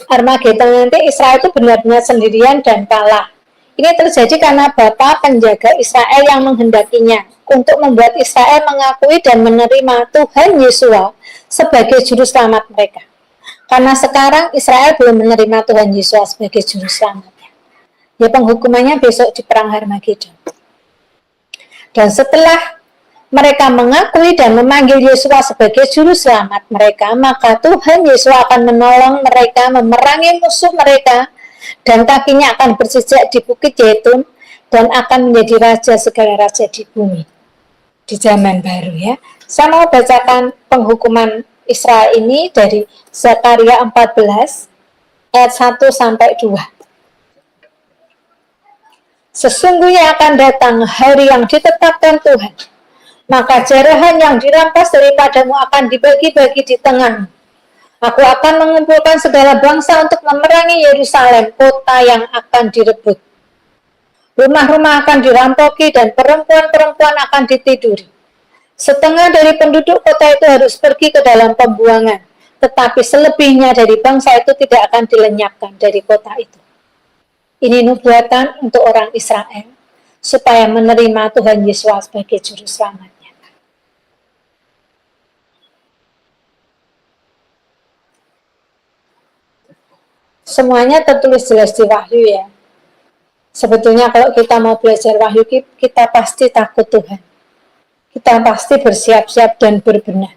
Armageddon nanti Israel itu benar-benar sendirian dan kalah. Ini terjadi karena Bapa penjaga Israel yang menghendakinya untuk membuat Israel mengakui dan menerima Tuhan Yesua sebagai juru selamat mereka. Karena sekarang Israel belum menerima Tuhan Yesus sebagai juru selamatnya. Ya, penghukumannya besok di perang Harmagedon. Dan setelah mereka mengakui dan memanggil Yesus sebagai juru selamat mereka, maka Tuhan Yesus akan menolong mereka memerangi musuh mereka, dan kakinya akan berjejak di Bukit Zaitun dan akan menjadi raja segala raja di bumi di zaman baru ya. Saya mau bacakan penghukuman Israel ini dari Zakaria 14 ayat 1-2. Sesungguhnya akan datang hari yang ditetapkan Tuhan, maka jarahan yang dirampas daripadamu akan dibagi-bagi di tengahmu. Aku akan mengumpulkan segala bangsa untuk memerangi Yerusalem, kota yang akan direbut. Rumah-rumah akan dirampoki dan perempuan-perempuan akan ditiduri. Setengah dari penduduk kota itu harus pergi ke dalam pembuangan, tetapi selebihnya dari bangsa itu tidak akan dilenyapkan dari kota itu. Ini nubuatan untuk orang Israel, supaya menerima Tuhan Yesus sebagai juru selamat. Semuanya tertulis jelas di Wahyu ya. Sebetulnya kalau kita mau belajar Wahyu, kita pasti takut Tuhan. Kita pasti bersiap-siap dan berbenah.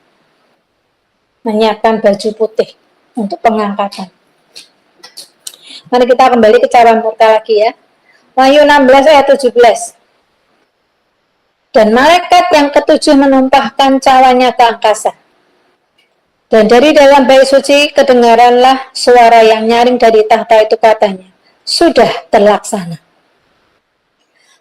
Menyiapkan baju putih untuk pengangkatan. Mari kita kembali ke cawan murka lagi ya. Wahyu 16 ayat 17. Dan malaikat yang ketujuh menumpahkan cawannya ke angkasa. Dan dari dalam bait suci kedengaranlah suara yang nyaring dari tahta itu, katanya, sudah terlaksana.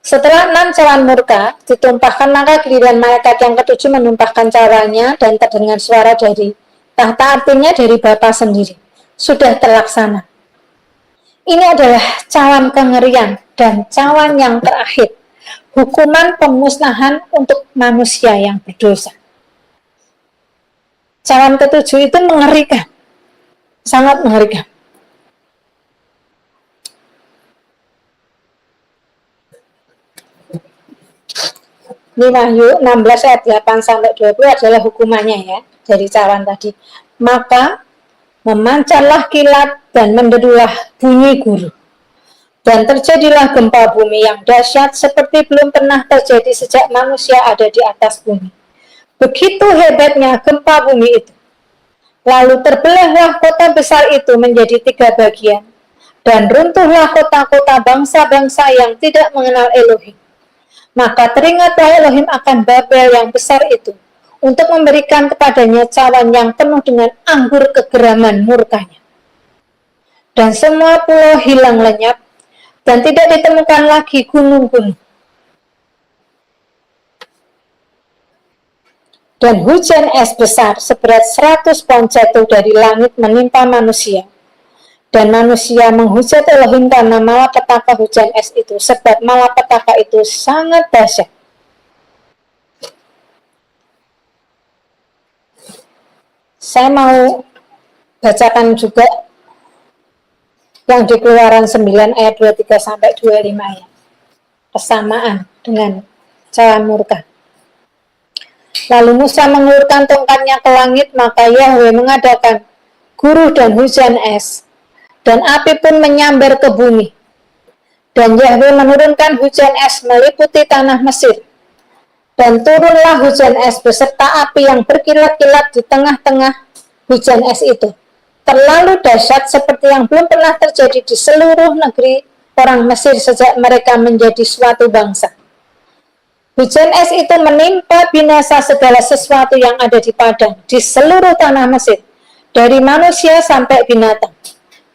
Setelah 6 cawan murka ditumpahkan, maka giliran malaikat yang ketujuh menumpahkan cawannya, dan terdengar suara dari Tahta artinya dari Bapa sendiri. Sudah terlaksana. Ini adalah cawan kengerian dan cawan yang terakhir. Hukuman pemusnahan untuk manusia yang berdosa. Cawan ketujuh itu mengerikan. Sangat mengerikan. Ini Wahyu 16 ayat 8 sampai 20 adalah hukumannya ya, dari cawan tadi. Maka memancarlah kilat dan menderulah bunyi guru. Dan terjadilah gempa bumi yang dahsyat seperti belum pernah terjadi sejak manusia ada di atas bumi. Begitu hebatnya gempa bumi itu. Lalu terbelahlah kota besar itu menjadi 3 bagian. Dan runtuhlah kota-kota bangsa-bangsa yang tidak mengenal Elohim. Maka teringatlah Elohim akan Babel yang besar itu, untuk memberikan kepadanya cawan yang penuh dengan anggur kegeraman murkanya. Dan semua pulau hilang lenyap, dan tidak ditemukan lagi gunung-gunung. Dan hujan es besar seberat 100 pon jatuh dari langit menimpa manusia. Dan manusia menghujat Elohim karena malapetaka hujan es itu, sebab malapetaka itu sangat dahsyat. Saya mau bacakan juga yang di Keluaran 9 ayat 23 sampai 25 ya. Persamaan dengan cawan murka. Lalu Musa mengulurkan tongkatnya ke langit, maka Yahweh mengadakan guruh dan hujan es. Dan api pun menyambar ke bumi. Dan Yahweh menurunkan hujan es meliputi tanah Mesir. Dan turunlah hujan es beserta api yang berkilat-kilat di tengah-tengah hujan es itu. Terlalu dahsyat seperti yang belum pernah terjadi di seluruh negeri orang Mesir sejak mereka menjadi suatu bangsa. Hujan es itu menimpa binasa segala sesuatu yang ada di padang, di seluruh tanah Mesir, dari manusia sampai binatang.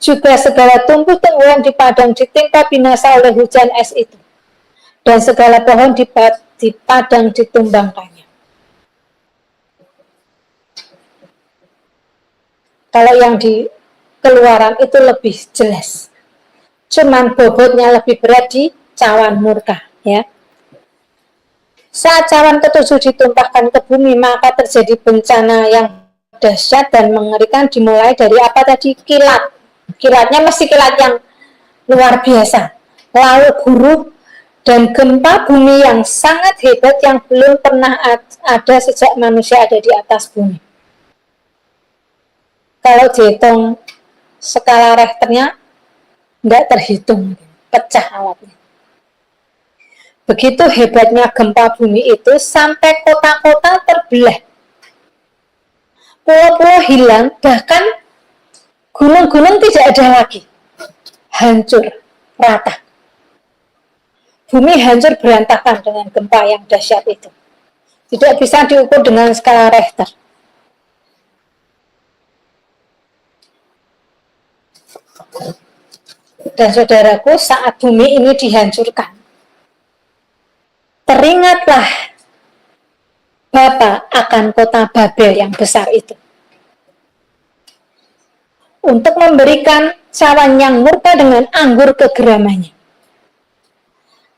Juga segala tumbuh-tumbuhan di padang ditimpa binasa oleh hujan es itu. Dan segala pohon di padang ditumbangkannya. Kalau yang di Keluaran itu lebih jelas. Cuman bobotnya lebih berat di cawan murka. Ya. Saat cawan ketujuh ditumpahkan ke bumi, maka terjadi bencana yang dahsyat dan mengerikan, dimulai dari apa tadi? Kilat. Kilatnya mesti kilat yang luar biasa, lalu guruh dan gempa bumi yang sangat hebat yang belum pernah ada sejak manusia ada di atas bumi. Kalau dihitung skala Richternya tidak terhitung, pecah alatnya. Begitu hebatnya gempa bumi itu sampai kota-kota terbelah, pulau-pulau hilang, bahkan gunung-gunung tidak ada lagi, hancur, rata. Bumi hancur berantakan dengan gempa yang dahsyat itu. Tidak bisa diukur dengan skala Richter. Dan saudaraku, saat bumi ini dihancurkan, teringatlah Bapa akan kota Babel yang besar itu, untuk memberikan cawan yang murka dengan anggur kegeramannya.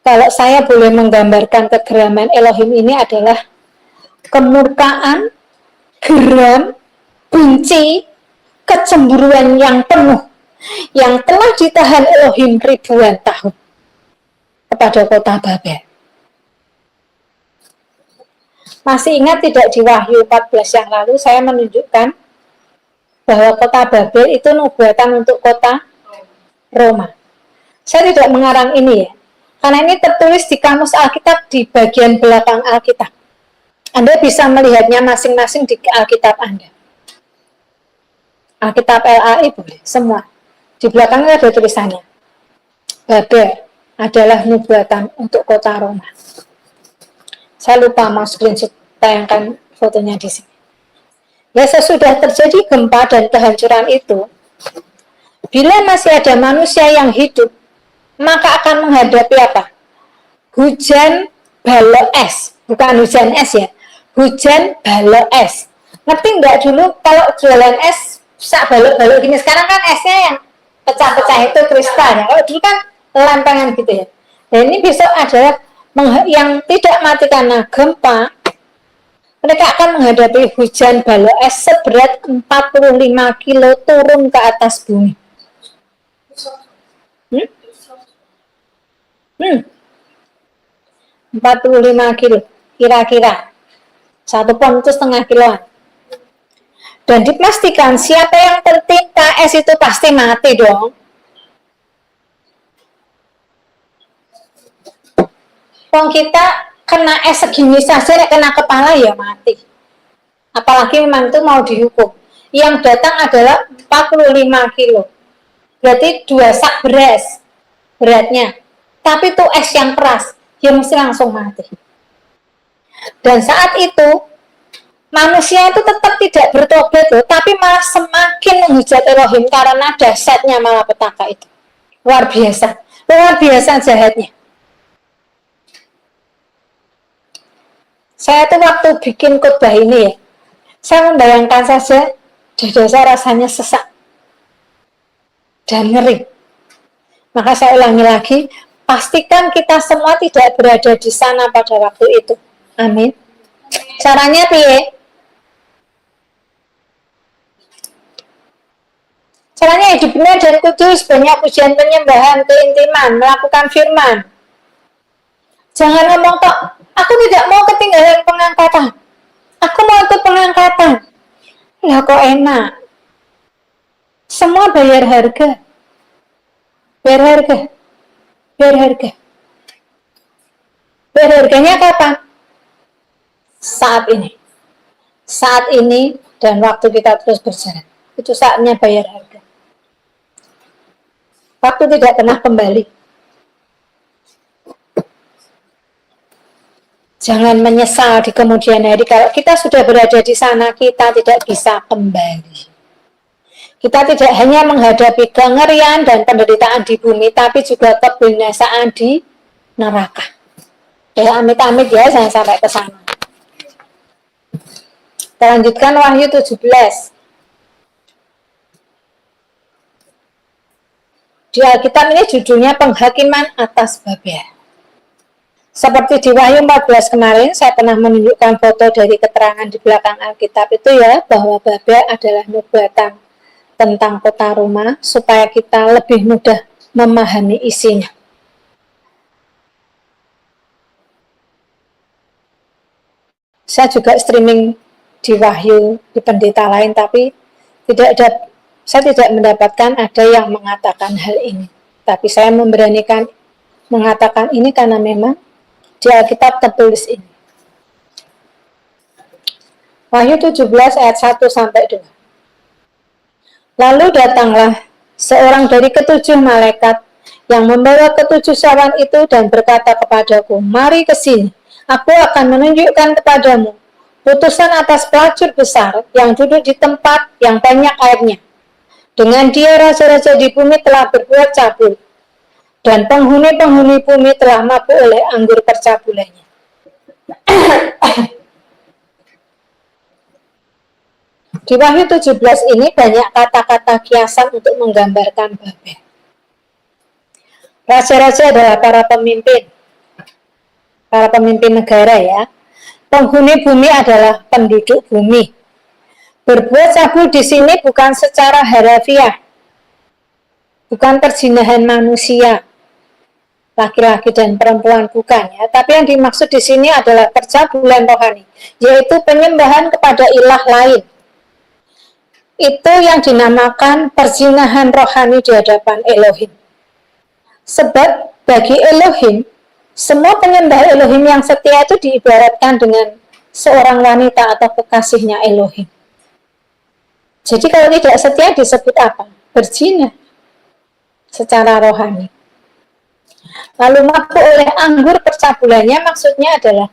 Kalau saya boleh menggambarkan kegeraman Elohim ini adalah kemurkaan, geram, benci, kecemburuan yang penuh, yang telah ditahan Elohim ribuan tahun kepada kota Babel. Masih ingat tidak di Wahyu 14 yang lalu saya menunjukkan bahwa kota Babel itu nubuatan untuk kota Roma. Saya tidak mengarang ini ya, karena ini tertulis di kamus Alkitab di bagian belakang Alkitab. Anda bisa melihatnya masing-masing di Alkitab Anda. Alkitab LAI boleh, semua. Di belakangnya ada tulisannya. Babel adalah nubuatan untuk kota Roma. Saya lupa mau screenshot, tayangkan fotonya di sini. Ya, sesudah terjadi gempa dan kehancuran itu, bila masih ada manusia yang hidup, maka akan menghadapi apa? Hujan balo es, bukan hujan es ya, hujan balo es. Ngerti nggak dulu kalau jualan es sak balok-balok gini, sekarang kan esnya yang pecah-pecah itu kristal ya. Kalau dulu kan lempengan gitu ya. Dan ini besok adalah yang tidak mati karena gempa, mereka akan menghadapi hujan balok es seberat 45 kilo turun ke atas bumi. Hmm? 45 kilo kira-kira. 1 pon itu setengah kiloan. Dan dipastikan siapa yang tertimpa es itu pasti mati dong. Wong kita kena es segini saja, kena kepala ya mati. Apalagi memang itu mau dihukum. Yang datang adalah 45 kilo. Berarti 2 sak beras beratnya. Tapi itu es yang keras, dia mesti langsung mati. Dan saat itu manusia itu tetap tidak bertobat loh, tapi malah semakin menghujat Elohim karena dahsyatnya malapetaka itu. Luar biasa jahatnya. Saya tuh waktu bikin khotbah ini ya, saya membayangkan saja dada saya rasanya sesak dan ngeri. Maka saya ulangi lagi, pastikan kita semua tidak berada di sana pada waktu itu. Amin. Caranya piye? Caranya hidup benar dan kudus, banyak pujian penyembahan, keintiman, melakukan firman. Jangan ngomong tok, aku tidak mau ketinggalan pengangkatan. Aku mau ikut pengangkatan. Lah kok enak. Semua bayar harga. Bayar harganya kapan? Saat ini dan waktu kita terus berjalan. Itu saatnya bayar harga. Waktu tidak pernah kembali. Jangan menyesal di kemudian hari. Kalau kita sudah berada di sana, kita tidak bisa kembali. Kita tidak hanya menghadapi kengerian dan penderitaan di bumi, tapi juga kebinasaan di neraka. Ya, amit-amit ya, jangan sampai ke sana. Kita lanjutkan Wahyu 17. Di Alkitab ini judulnya penghakiman atas Babel. Seperti di Wahyu 14 kemarin, saya pernah menunjukkan foto dari keterangan di belakang Alkitab itu ya, bahwa Babel adalah nubuatan tentang kota Roma, supaya kita lebih mudah memahami isinya. Saya juga streaming di Wahyu, di pendeta lain, tapi saya tidak mendapatkan ada yang mengatakan hal ini. Tapi saya memberanikan mengatakan ini karena memang di Alkitab tertulis ini. Wahyu 17 ayat 1-2. Lalu datanglah seorang dari ketujuh malaikat yang membawa ketujuh sawan itu dan berkata kepadaku, mari ke sini, aku akan menunjukkan kepadamu putusan atas pelacur besar yang duduk di tempat yang banyak airnya. Dengan dia raja-raja di bumi telah berbuat cabul, dan penghuni-penghuni bumi telah mabuk oleh anggur percabulannya. Di Wahyu 17 ini banyak kata-kata kiasan untuk menggambarkan Babel. Raja-raja adalah para pemimpin negara ya. Penghuni bumi adalah penduduk bumi. Berbuat cabul di sini bukan secara harafiah, bukan perzinahan manusia, laki-laki dan perempuan bukan ya, tapi yang dimaksud di sini adalah percabulan rohani, yaitu penyembahan kepada ilah lain. Itu yang dinamakan perzinahan rohani di hadapan Elohim. Sebab bagi Elohim, semua penyembah Elohim yang setia itu diibaratkan dengan seorang wanita atau kekasihnya Elohim. Jadi kalau tidak setia disebut apa? Berzina secara rohani. Lalu mabuk oleh anggur percabulannya maksudnya adalah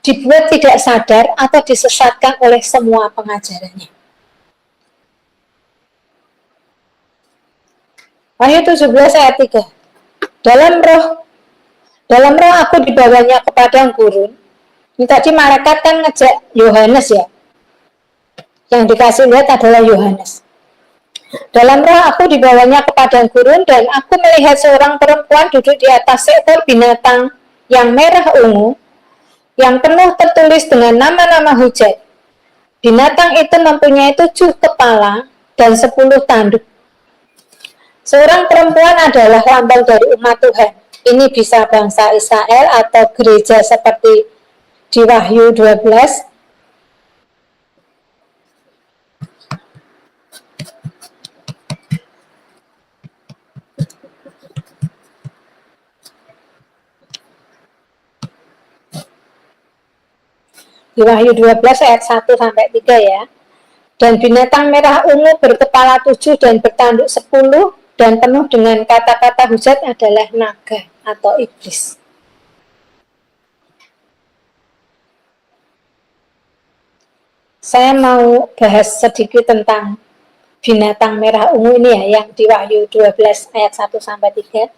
dibuat tidak sadar atau disesatkan oleh semua pengajarannya. Wahyu 17 ayat 3. Dalam roh aku dibawanya ke padang gurun. Ini tadi malaikat kan ngejak Yohanes ya. Yang dikasih lihat adalah Yohanes. Dalam roh aku dibawanya ke padang gurun, dan aku melihat seorang perempuan duduk di atas seekor binatang yang merah ungu, yang penuh tertulis dengan nama-nama hujat. Binatang itu mempunyai 7 kepala dan 10 tanduk. Seorang perempuan adalah lambang dari umat Tuhan. Ini bisa bangsa Israel atau gereja seperti di Wahyu 12. Di Wahyu 12 ayat 1 sampai 3 ya. Dan binatang merah ungu berkepala 7 dan bertanduk 10 dan penuh dengan kata-kata hujat adalah naga atau iblis. Saya mau bahas sedikit tentang binatang merah ungu ini ya, yang di Wahyu 12 ayat 1 sampai 3.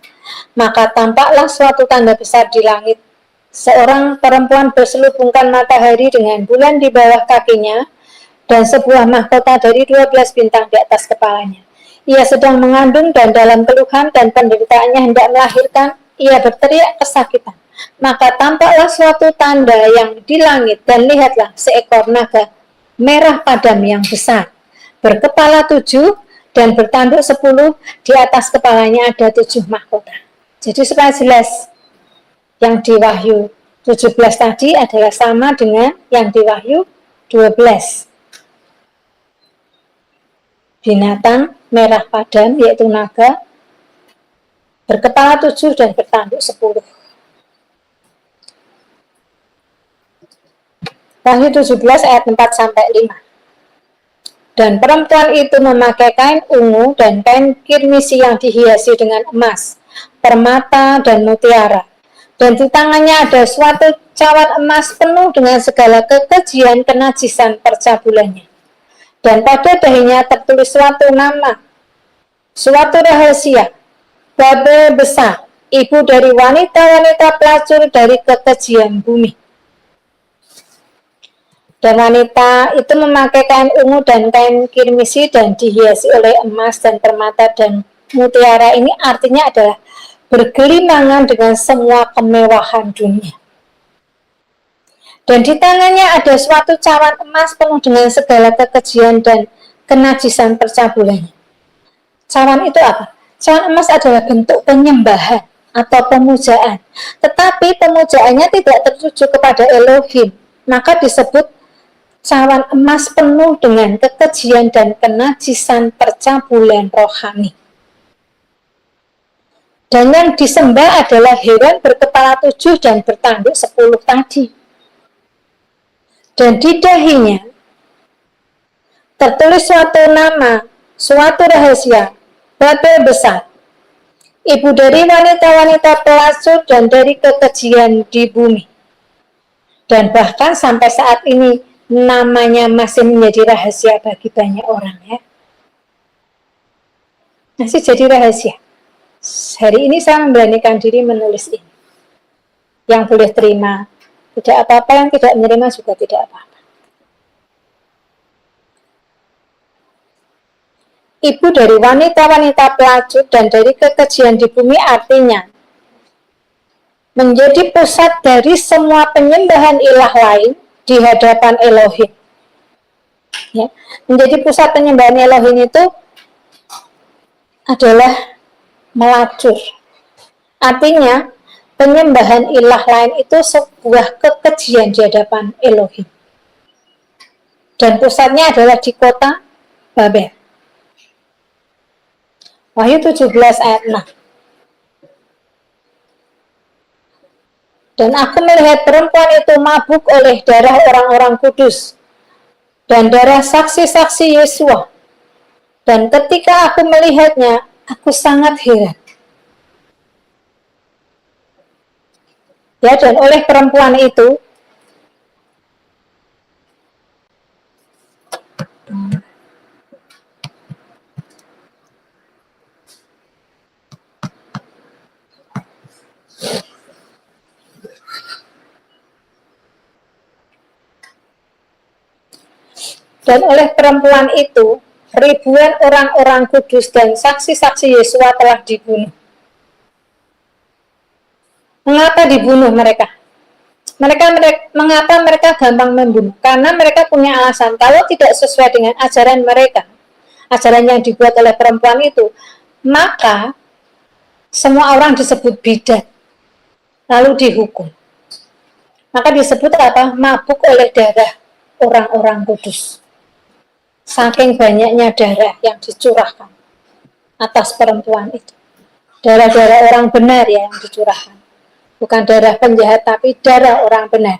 Maka tampaklah suatu tanda besar di langit. Seorang perempuan berselubungkan matahari dengan bulan di bawah kakinya, dan sebuah mahkota dari 12 bintang di atas kepalanya. Ia sedang mengandung, dan dalam keluhan dan penderitaannya hendak melahirkan, ia berteriak kesakitan. Maka tampaklah suatu tanda yang di langit, dan lihatlah seekor naga merah padam yang besar, berkepala 7 dan bertanduk 10, di atas kepalanya ada 7 mahkota. Jadi supaya jelas, yang di Wahyu 17 tadi adalah sama dengan yang di Wahyu 12. Binatang merah padam yaitu naga, berkepala 7 dan bertanduk 10. Wahyu 17 ayat 4 sampai 5. Dan perempuan itu memakai kain ungu dan kain kirmisi yang dihiasi dengan emas, permata dan mutiara. Dan di tangannya ada suatu cawan emas penuh dengan segala kekejian kenajisan percabulannya. Dan pada dahinya tertulis suatu nama, suatu rahasia, Babel besar, ibu dari wanita-wanita pelacur dari kekejian bumi. Dan wanita itu memakai kain ungu dan kain kirmisi dan dihiasi oleh emas dan permata dan mutiara. Ini artinya adalah bergelimangan dengan semua kemewahan dunia. Dan di tangannya ada suatu cawan emas penuh dengan segala kekejian dan kenajisan percabulannya. Cawan itu apa? Cawan emas adalah bentuk penyembahan atau pemujaan. Tetapi pemujaannya tidak tertuju kepada Elohim, maka disebut cawan emas penuh dengan kekejian dan kenajisan percabulan rohani. Dan yang disembah adalah hewan berkepala 7 dan bertanduk 10 tadi. Dan di dahinya tertulis suatu nama, suatu rahasia, Babel besar, ibu dari wanita-wanita pelacur dan dari kekejian di bumi. Dan bahkan sampai saat ini namanya masih menjadi rahasia bagi banyak orang ya. Masih jadi rahasia. Hari ini saya memberanikan diri menulis ini. Yang boleh terima tidak apa-apa, yang tidak menerima juga tidak apa-apa. Ibu dari wanita-wanita pelacur dan dari kekejian di bumi artinya menjadi pusat dari semua penyembahan ilah lain di hadapan Elohim. Ya, menjadi pusat penyembahan Elohim itu adalah melacur. Artinya, penyembahan ilah lain itu sebuah kekejian di hadapan Elohim. Dan pusatnya adalah di kota Babel. Wahyu 17 ayat 6. Dan aku melihat perempuan itu mabuk oleh darah orang-orang kudus dan darah saksi-saksi Yesua. Dan ketika aku melihatnya, aku sangat heran. Ya, dan oleh perempuan itu Dan oleh perempuan itu, ribuan orang-orang kudus dan saksi-saksi Yesua telah dibunuh. Mengapa dibunuh mereka? Mengapa mereka gampang membunuh? Karena mereka punya alasan. Kalau tidak sesuai dengan ajaran mereka, ajaran yang dibuat oleh perempuan itu, maka semua orang disebut bidat, lalu dihukum. Maka disebut apa? Mabuk oleh darah orang-orang kudus. Saking banyaknya darah yang dicurahkan atas perempuan itu. Darah-darah orang benar ya yang dicurahkan. Bukan darah penjahat, tapi darah orang benar.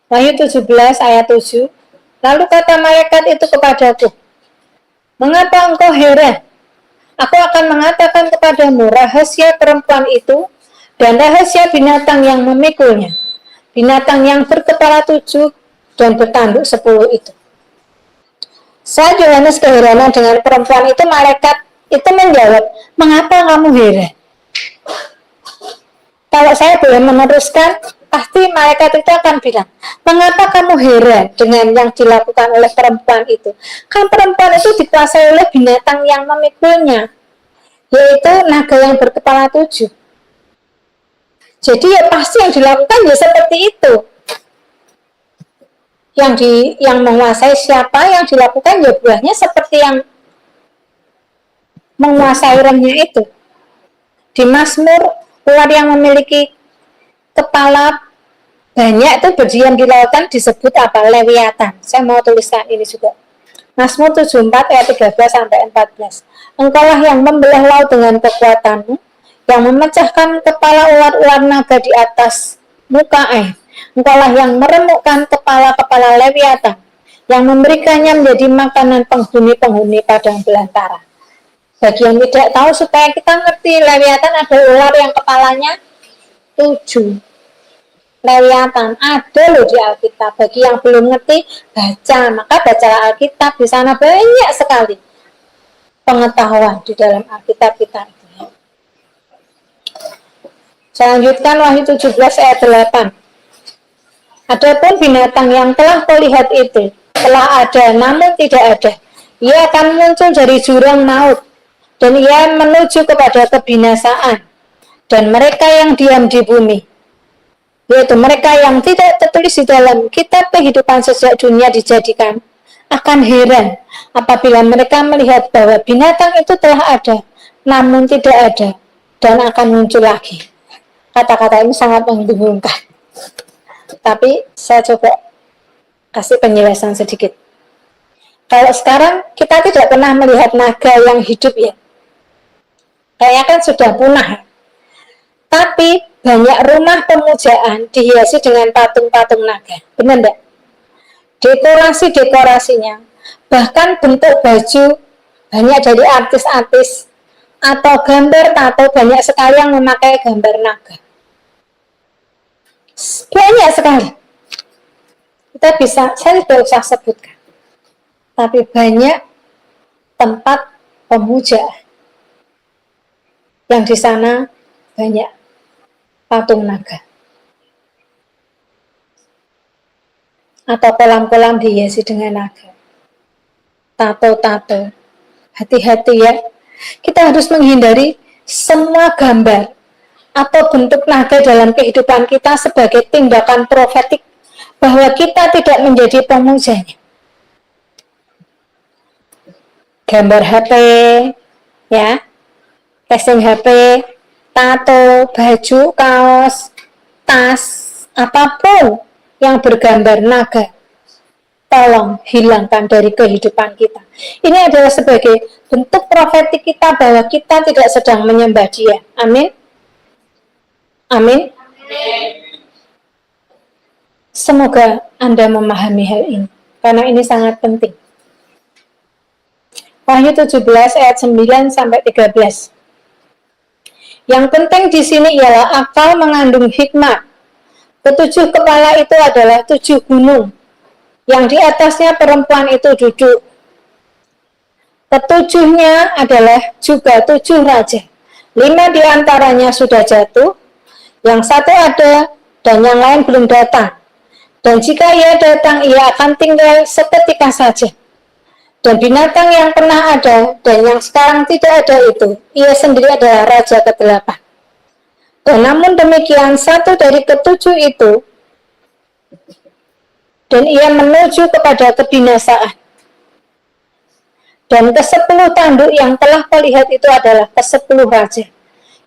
Wahyu 17 ayat 7. Lalu kata malaikat itu kepadaku, mengapa engkau heran? Aku akan mengatakan kepadamu rahasia perempuan itu dan rahasia binatang yang memikulnya. Binatang yang berkepala 7 dan bertanduk 10 itu. Saat Yohanes keheranan dengan perempuan itu, malaikat itu menjawab, mengapa kamu heran? Kalau saya boleh meneruskan, pasti malaikat itu akan bilang, mengapa kamu heran dengan yang dilakukan oleh perempuan itu? Kan perempuan itu dikuasai oleh binatang yang memikulnya, yaitu naga yang berkepala 7. Jadi ya pasti yang dilakukan ya seperti itu. Yang menguasai siapa, yang dilakukan ya buahnya seperti yang menguasai rohnya itu. Di Mazmur, ular yang memiliki kepala banyak itu berdiam di lautan disebut apa? Lewiatan. Saya mau tuliskan ini juga. Mazmur 74 ayat 13 sampai 14. Engkaulah yang membelah laut dengan kekuatanmu, yang memecahkan kepala ular-ular naga di atas muka air. Engkaulah yang meremukkan kepala-kepala lewiatan, yang memberikannya menjadi makanan penghuni-penghuni padang belantara. Bagi yang tidak tahu, supaya kita ngerti, lewiatan ada ular yang kepalanya 7. Lewiatan ada loh di Alkitab. Bagi yang belum ngerti, baca. Maka baca Alkitab, di sana banyak sekali pengetahuan di dalam Alkitab kita. Saya lanjutkan Wahyu 17 ayat 8. Adapun binatang yang telah kau lihat itu telah ada namun tidak ada. Ia akan muncul dari jurang maut dan ia menuju kepada kebinasaan. Dan mereka yang diam di bumi, yaitu mereka yang tidak tertulis di dalam kitab kehidupan sejak dunia dijadikan, akan heran apabila mereka melihat bahwa binatang itu telah ada namun tidak ada dan akan muncul lagi. Kata-kata ini sangat membingungkan. Tapi saya coba kasih penjelasan sedikit. Kalau sekarang kita tidak pernah melihat naga yang hidup ya. Kayaknya kan sudah punah. Tapi banyak rumah pemujaan dihiasi dengan patung-patung naga. Benar enggak? Dekorasi-dekorasinya, bahkan bentuk baju banyak dari artis-artis atau gambar tato banyak sekali yang memakai gambar naga. Banyak sekali. Kita bisa, saya tidak usah sebutkan. Tapi banyak tempat pemujaan yang di sana banyak patung naga. Atau kolam-kolam dihiasi dengan naga. Tato-tato. Hati-hati ya. Kita harus menghindari semua gambar atau bentuk naga dalam kehidupan kita sebagai tindakan profetik bahwa kita tidak menjadi pemujanya. Gambar HP, ya, casing HP, tato, baju, kaos, tas, apapun yang bergambar naga, tolong hilangkan dari kehidupan kita. Ini adalah sebagai bentuk profetik kita bahwa kita tidak sedang menyembah Dia. Amin. Amin. Semoga Anda memahami hal ini, karena ini sangat penting. Wahyu 17 ayat 9 sampai 13. Yang penting di sini ialah akal mengandung hikmat. Ketujuh kepala itu adalah 7 gunung, yang di atasnya perempuan itu duduk. Ketujuhnya adalah juga 7 raja. 5 di antaranya sudah jatuh, yang satu ada dan yang lain belum datang. Dan jika ia datang, ia akan tinggal seketika saja. Dan binatang yang pernah ada dan yang sekarang tidak ada itu, ia sendiri adalah raja ke-8. Dan namun demikian, satu dari ketujuh itu, dan ia menuju kepada kebinasaan. Dan ke-10 tanduk yang telah kau lihat itu adalah ke-10 raja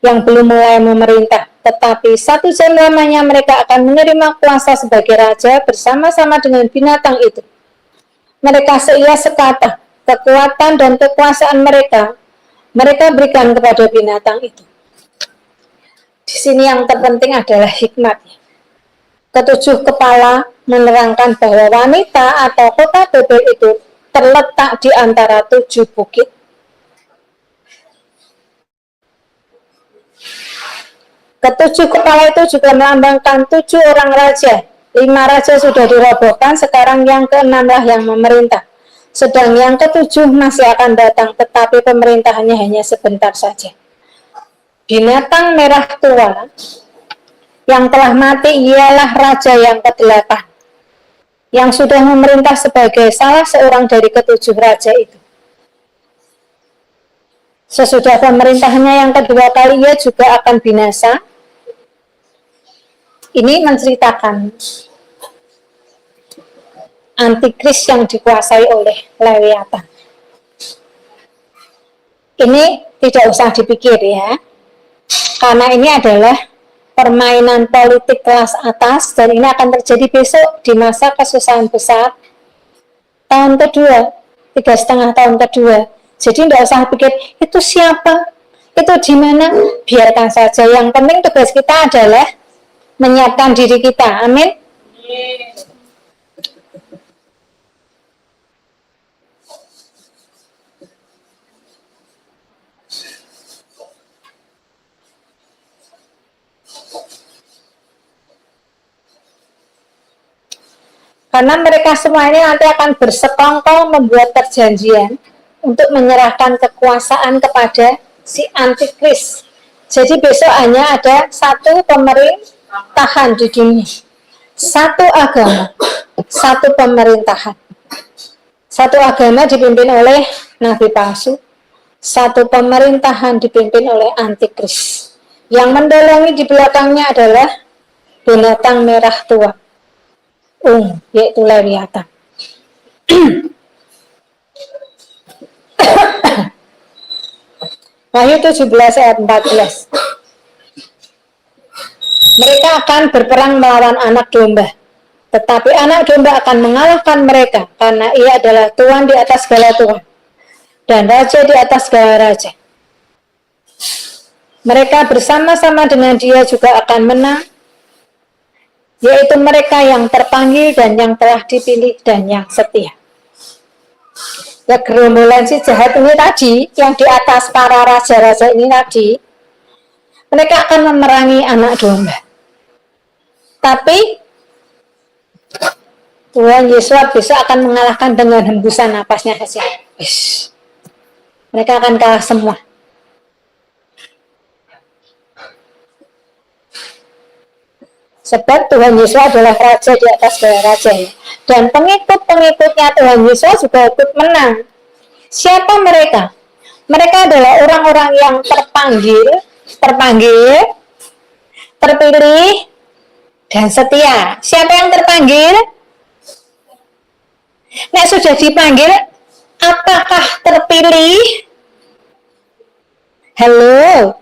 yang belum mulai memerintah, tetapi 1 jam lamanya mereka akan menerima kuasa sebagai raja bersama-sama dengan binatang itu. Mereka seia sekata, kekuatan dan kekuasaan mereka berikan kepada binatang itu. Di sini yang terpenting adalah hikmatnya. Ketujuh kepala menerangkan bahwa wanita atau kota Babel itu terletak di antara 7 bukit. Ketujuh kepala itu juga melambangkan 7 orang raja. 5 raja sudah dirobohkan, sekarang yang ke-6 lah yang memerintah. Sedang yang ke-7 masih akan datang, tetapi pemerintahannya hanya sebentar saja. Binatang merah tua yang telah mati ialah raja yang ke-8, yang sudah memerintah sebagai salah seorang dari ke-7 raja itu. Sesudah pemerintahannya yang kedua kali, ia juga akan binasa. Ini menceritakan antikris yang dikuasai oleh Lewiatan. Ini tidak usah dipikir ya, karena ini adalah permainan politik kelas atas, dan ini akan terjadi besok di masa kesusahan besar tahun kedua, 3,5 tahun kedua. Jadi tidak usah pikir itu siapa, itu di mana, biarkan saja. Yang penting tugas kita adalah menyiapkan diri kita. Amin. Karena mereka semua ini nanti akan bersekongkol membuat perjanjian untuk menyerahkan kekuasaan kepada si antikris. Jadi besok hanya ada satu pemerintahan di dunia, satu agama, satu pemerintahan. Satu agama dipimpin oleh nabi palsu, satu pemerintahan dipimpin oleh antikris. Yang mendolongi di belakangnya adalah binatang merah tua, yaitu Lewiatan. Wahyu 17 ayat 14. Mereka akan berperang melawan anak domba, tetapi anak domba akan mengalahkan mereka, karena ia adalah Tuhan di atas segala Tuhan dan Raja di atas segala Raja. Mereka bersama-sama dengan dia juga akan menang, yaitu mereka yang terpanggil dan yang telah dipilih dan yang setia. Ya, gerombolan si jahat ini tadi, yang di atas para raja-raja ini tadi, mereka akan memerangi anak domba. Tapi Tuhan Yesus besok akan mengalahkan dengan hembusan napasnya saja. Mereka akan kalah semua. Sebab Tuhan Yesus adalah Raja di atas segala Raja. Dan pengikut-pengikutnya Tuhan Yesus juga ikut menang. Siapa mereka? Mereka adalah orang-orang yang terpanggil, terpilih, dan setia. Siapa yang terpanggil? Nek sudah dipanggil, apakah terpilih? Halo?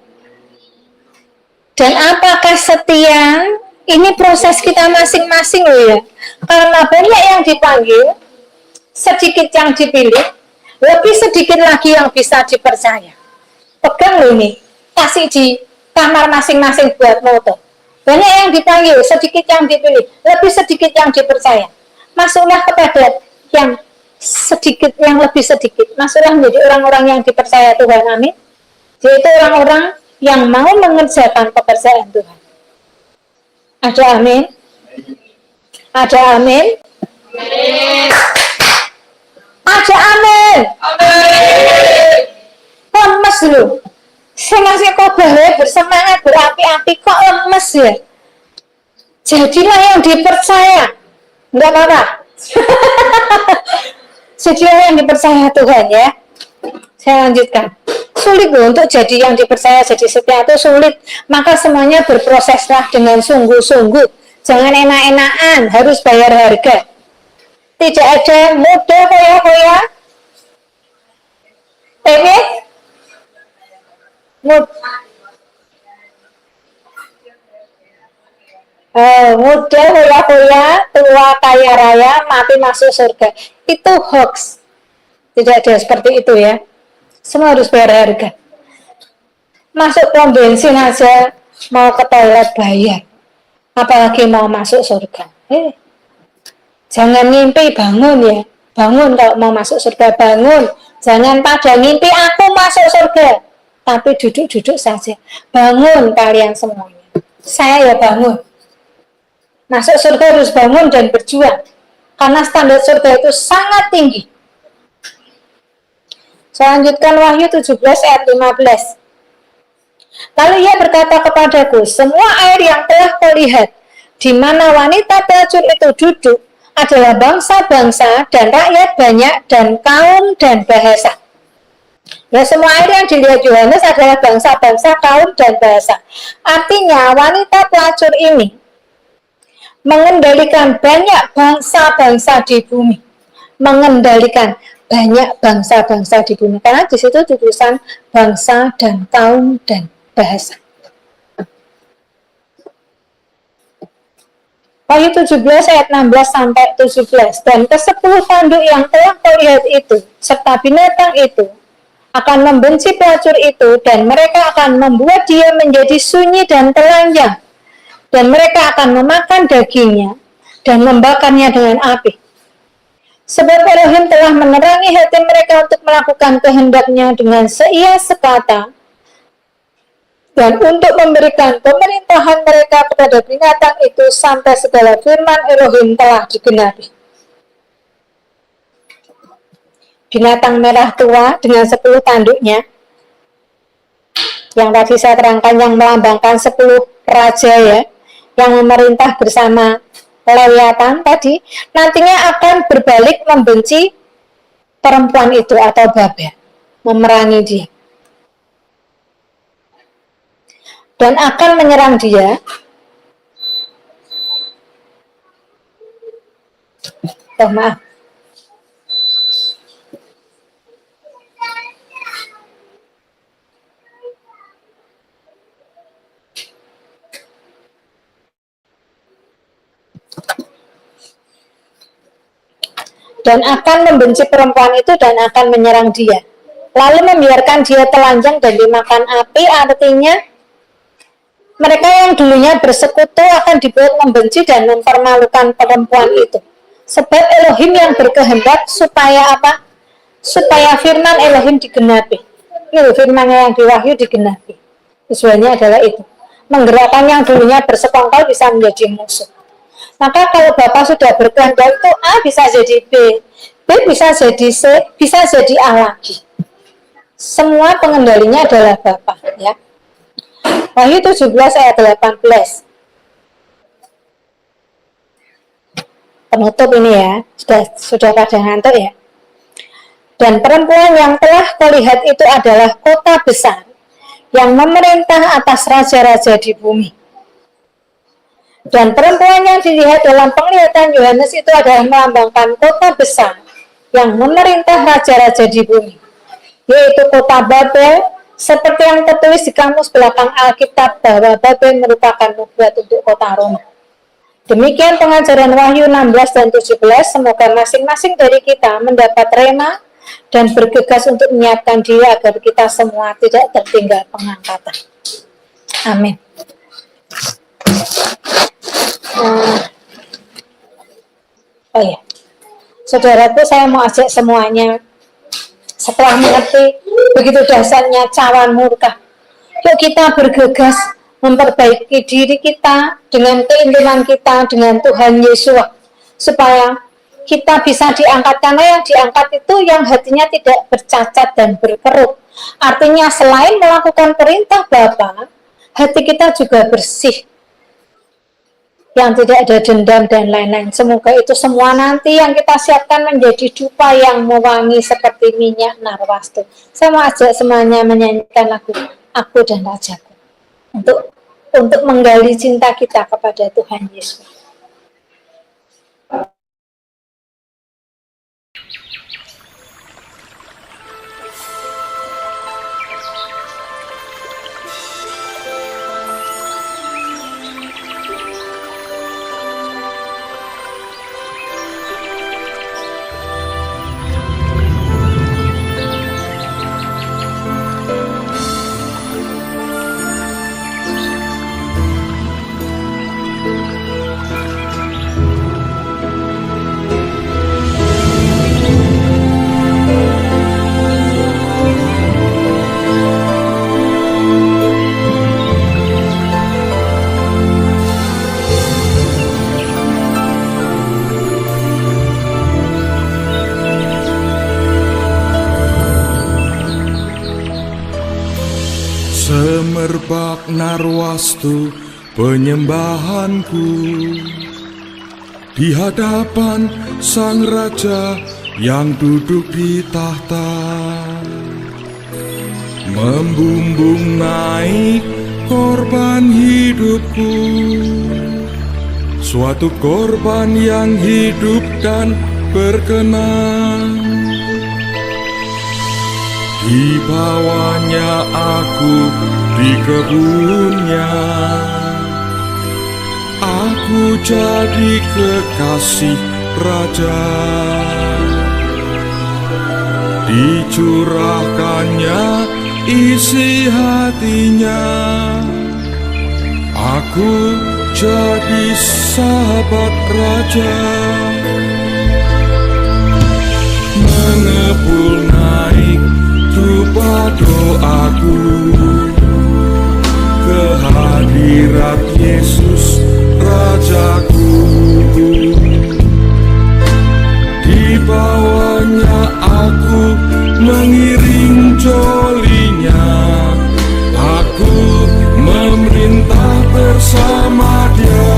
Dan apakah setia? Ini proses kita masing-masing loh ya. Karena banyak yang dipanggil, sedikit yang dipilih, lebih sedikit lagi yang bisa dipercaya. Pegang loh ini, kasih di kamar masing-masing buat moto. Banyak yang dipanggil, sedikit yang dipilih, lebih sedikit yang dipercaya. Masuklah kepada yang sedikit, yang lebih sedikit. Masuklah menjadi orang-orang yang dipercaya Tuhan, amin. Yaitu orang-orang yang mau mengerjakan pekerjaan Tuhan. Ada amin? Ada amin? Ada amin? Lemes lu. Saya ngasih khotbah bersemangat, berapi-api, kok lemes ya? Jadilah yang dipercaya. Enggak apa-apa. Sejauh yang dipercaya Tuhan ya. Saya lanjutkan. Sulit loh untuk jadi yang dipercaya jadi setia itu sulit. Maka semuanya berproseslah dengan sungguh-sungguh. Jangan enak-enakan, harus bayar harga. Tidak ada mudah hoya-hoya. Mudah hoya-hoya, tua kaya raya, mati masuk surga. Itu hoax. Tidak ada seperti itu ya. Semua harus bayar harga. Masuk pom bensin aja mau ke toilet bayar. Apalagi mau masuk surga. Jangan ngimpi, bangun ya. Bangun kalau mau masuk surga, bangun. Jangan pada ngimpi aku masuk surga. Tapi duduk-duduk saja. Bangun kalian semuanya. Saya ya bangun. Masuk surga harus bangun dan berjuang. Karena standar surga itu sangat tinggi. Saya lanjutkan Wahyu 17 ayat 15. Lalu ia berkata kepadaku, semua air yang telah kau lihat, di mana wanita pelacur itu duduk, adalah bangsa-bangsa dan rakyat banyak dan kaum dan bahasa. Ya, semua air yang dilihat Yohanes adalah bangsa-bangsa, kaum dan bahasa. Artinya wanita pelacur ini mengendalikan banyak bangsa-bangsa di bumi. Mengendalikan banyak bangsa-bangsa di bumi. Karena di situ tulisan bangsa dan kaum dan bahasa. Wahyu 17 ayat 16 sampai 17. Dan ke-10 tanduk yang telah kau lihat itu, serta binatang itu, akan membenci pelacur itu, dan mereka akan membuat dia menjadi sunyi dan telanjang. Dan mereka akan memakan dagingnya, dan membakarnya dengan api. Sebab Elohim telah menerangi hati mereka untuk melakukan kehendaknya dengan seia sekata, dan untuk memberikan pemerintahan mereka kepada binatang itu sampai segala firman Elohim telah digenapi. Binatang merah tua dengan 10 tanduknya, yang tadi saya terangkan, yang melambangkan 10 raja ya, yang memerintah bersama Lewiatan tadi, nantinya akan berbalik membenci perempuan itu atau Babel, memerangi dia. Dan akan menyerang dia. Maaf. Dan akan membenci perempuan itu dan akan menyerang dia. Lalu membiarkan dia telanjang dan dimakan api, artinya mereka yang dulunya bersekutu akan dibuat membenci dan mempermalukan perempuan itu. Sebab Elohim yang berkehendak supaya apa? Supaya firman Elohim digenapi. Itu firman yang di Wahyu digenapi. Tujuannya adalah itu. Menggerakkan yang dulunya bersekongkol bisa menjadi musuh. Maka kalau Bapak sudah berkehendak itu A bisa jadi B, B bisa jadi C, bisa jadi A lagi. Semua pengendalinya adalah Bapak ya. Wahyu 17 ayat 18. Penutup ini ya, sudah pada ngantuk ya. Dan perempuan yang telah kulihat itu adalah kota besar yang memerintah atas raja-raja di bumi. Dan perempuan yang dilihat dalam penglihatan Yohanes itu adalah melambangkan kota besar yang memerintah raja-raja di bumi, yaitu kota Babel, seperti yang tertulis di kamus belakang Alkitab bahwa Babel merupakan nubuat untuk kota Roma. Demikian pengajaran Wahyu 16 dan 17. Semoga masing-masing dari kita mendapat rema dan bergegas untuk menyiapkan diri agar kita semua tidak tertinggal pengangkatan. Amin. Oh ya, saudaraku, saya mau ajak semuanya setelah mengerti begitu dasarnya cawan murka, yuk kita bergegas memperbaiki diri kita dengan keintiman kita dengan Tuhan Yesus, supaya kita bisa diangkat. Karena yang diangkat itu yang hatinya tidak bercacat dan berkerut. Artinya selain melakukan perintah Bapa, hati kita juga bersih. yang tidak ada dendam dan lain-lain. Semoga itu semua nanti yang kita siapkan menjadi dupa yang mewangi seperti minyak narwastu. Saya mau ajak semuanya menyanyikan lagu Aku dan Rajaku untuk menggali cinta kita kepada Tuhan Yesus. Semerbak narwastu penyembahanku di hadapan Sang Raja yang duduk di tahta, membumbung naik korban hidupku, suatu korban yang hidup dan berkenan. Dibawanya aku di kebunnya, aku jadi kekasih raja. Dicurahkannya isi hatinya, aku jadi sahabat raja. Mengepul naik dupa doaku ke hadirat Yesus Rajaku. Dibawanya aku mengiring jolinya, aku memerintah bersama Dia.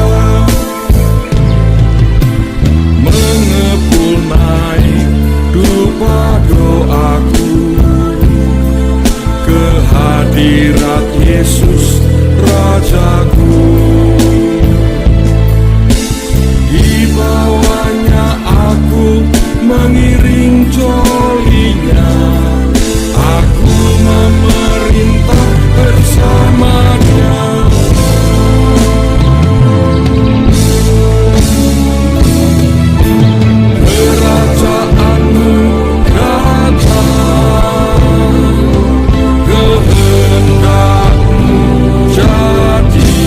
Mengepul naik dupa doaku ke hadirat Yesus Rajaku. Dibawanya aku mengiring jolinya, aku memerintah bersama Dia. Kerajaanmu datang, kehendakmu jadi,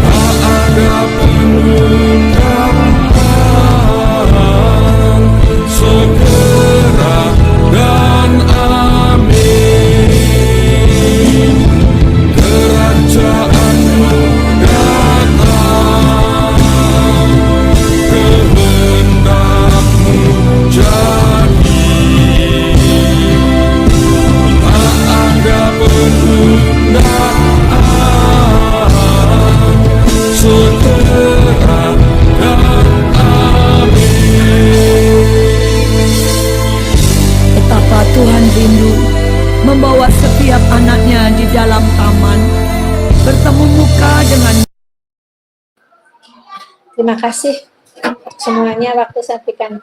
tak ada penundaan, segera dan amin. Kerajaanmu datang, kehendakmu jadi, tak ada penundaan, segera dan amin. Betapa Tuhan rindu membawa setiap anaknya di dalam taman, bertemu muka dengan. Terima kasih semuanya waktu saya berikan.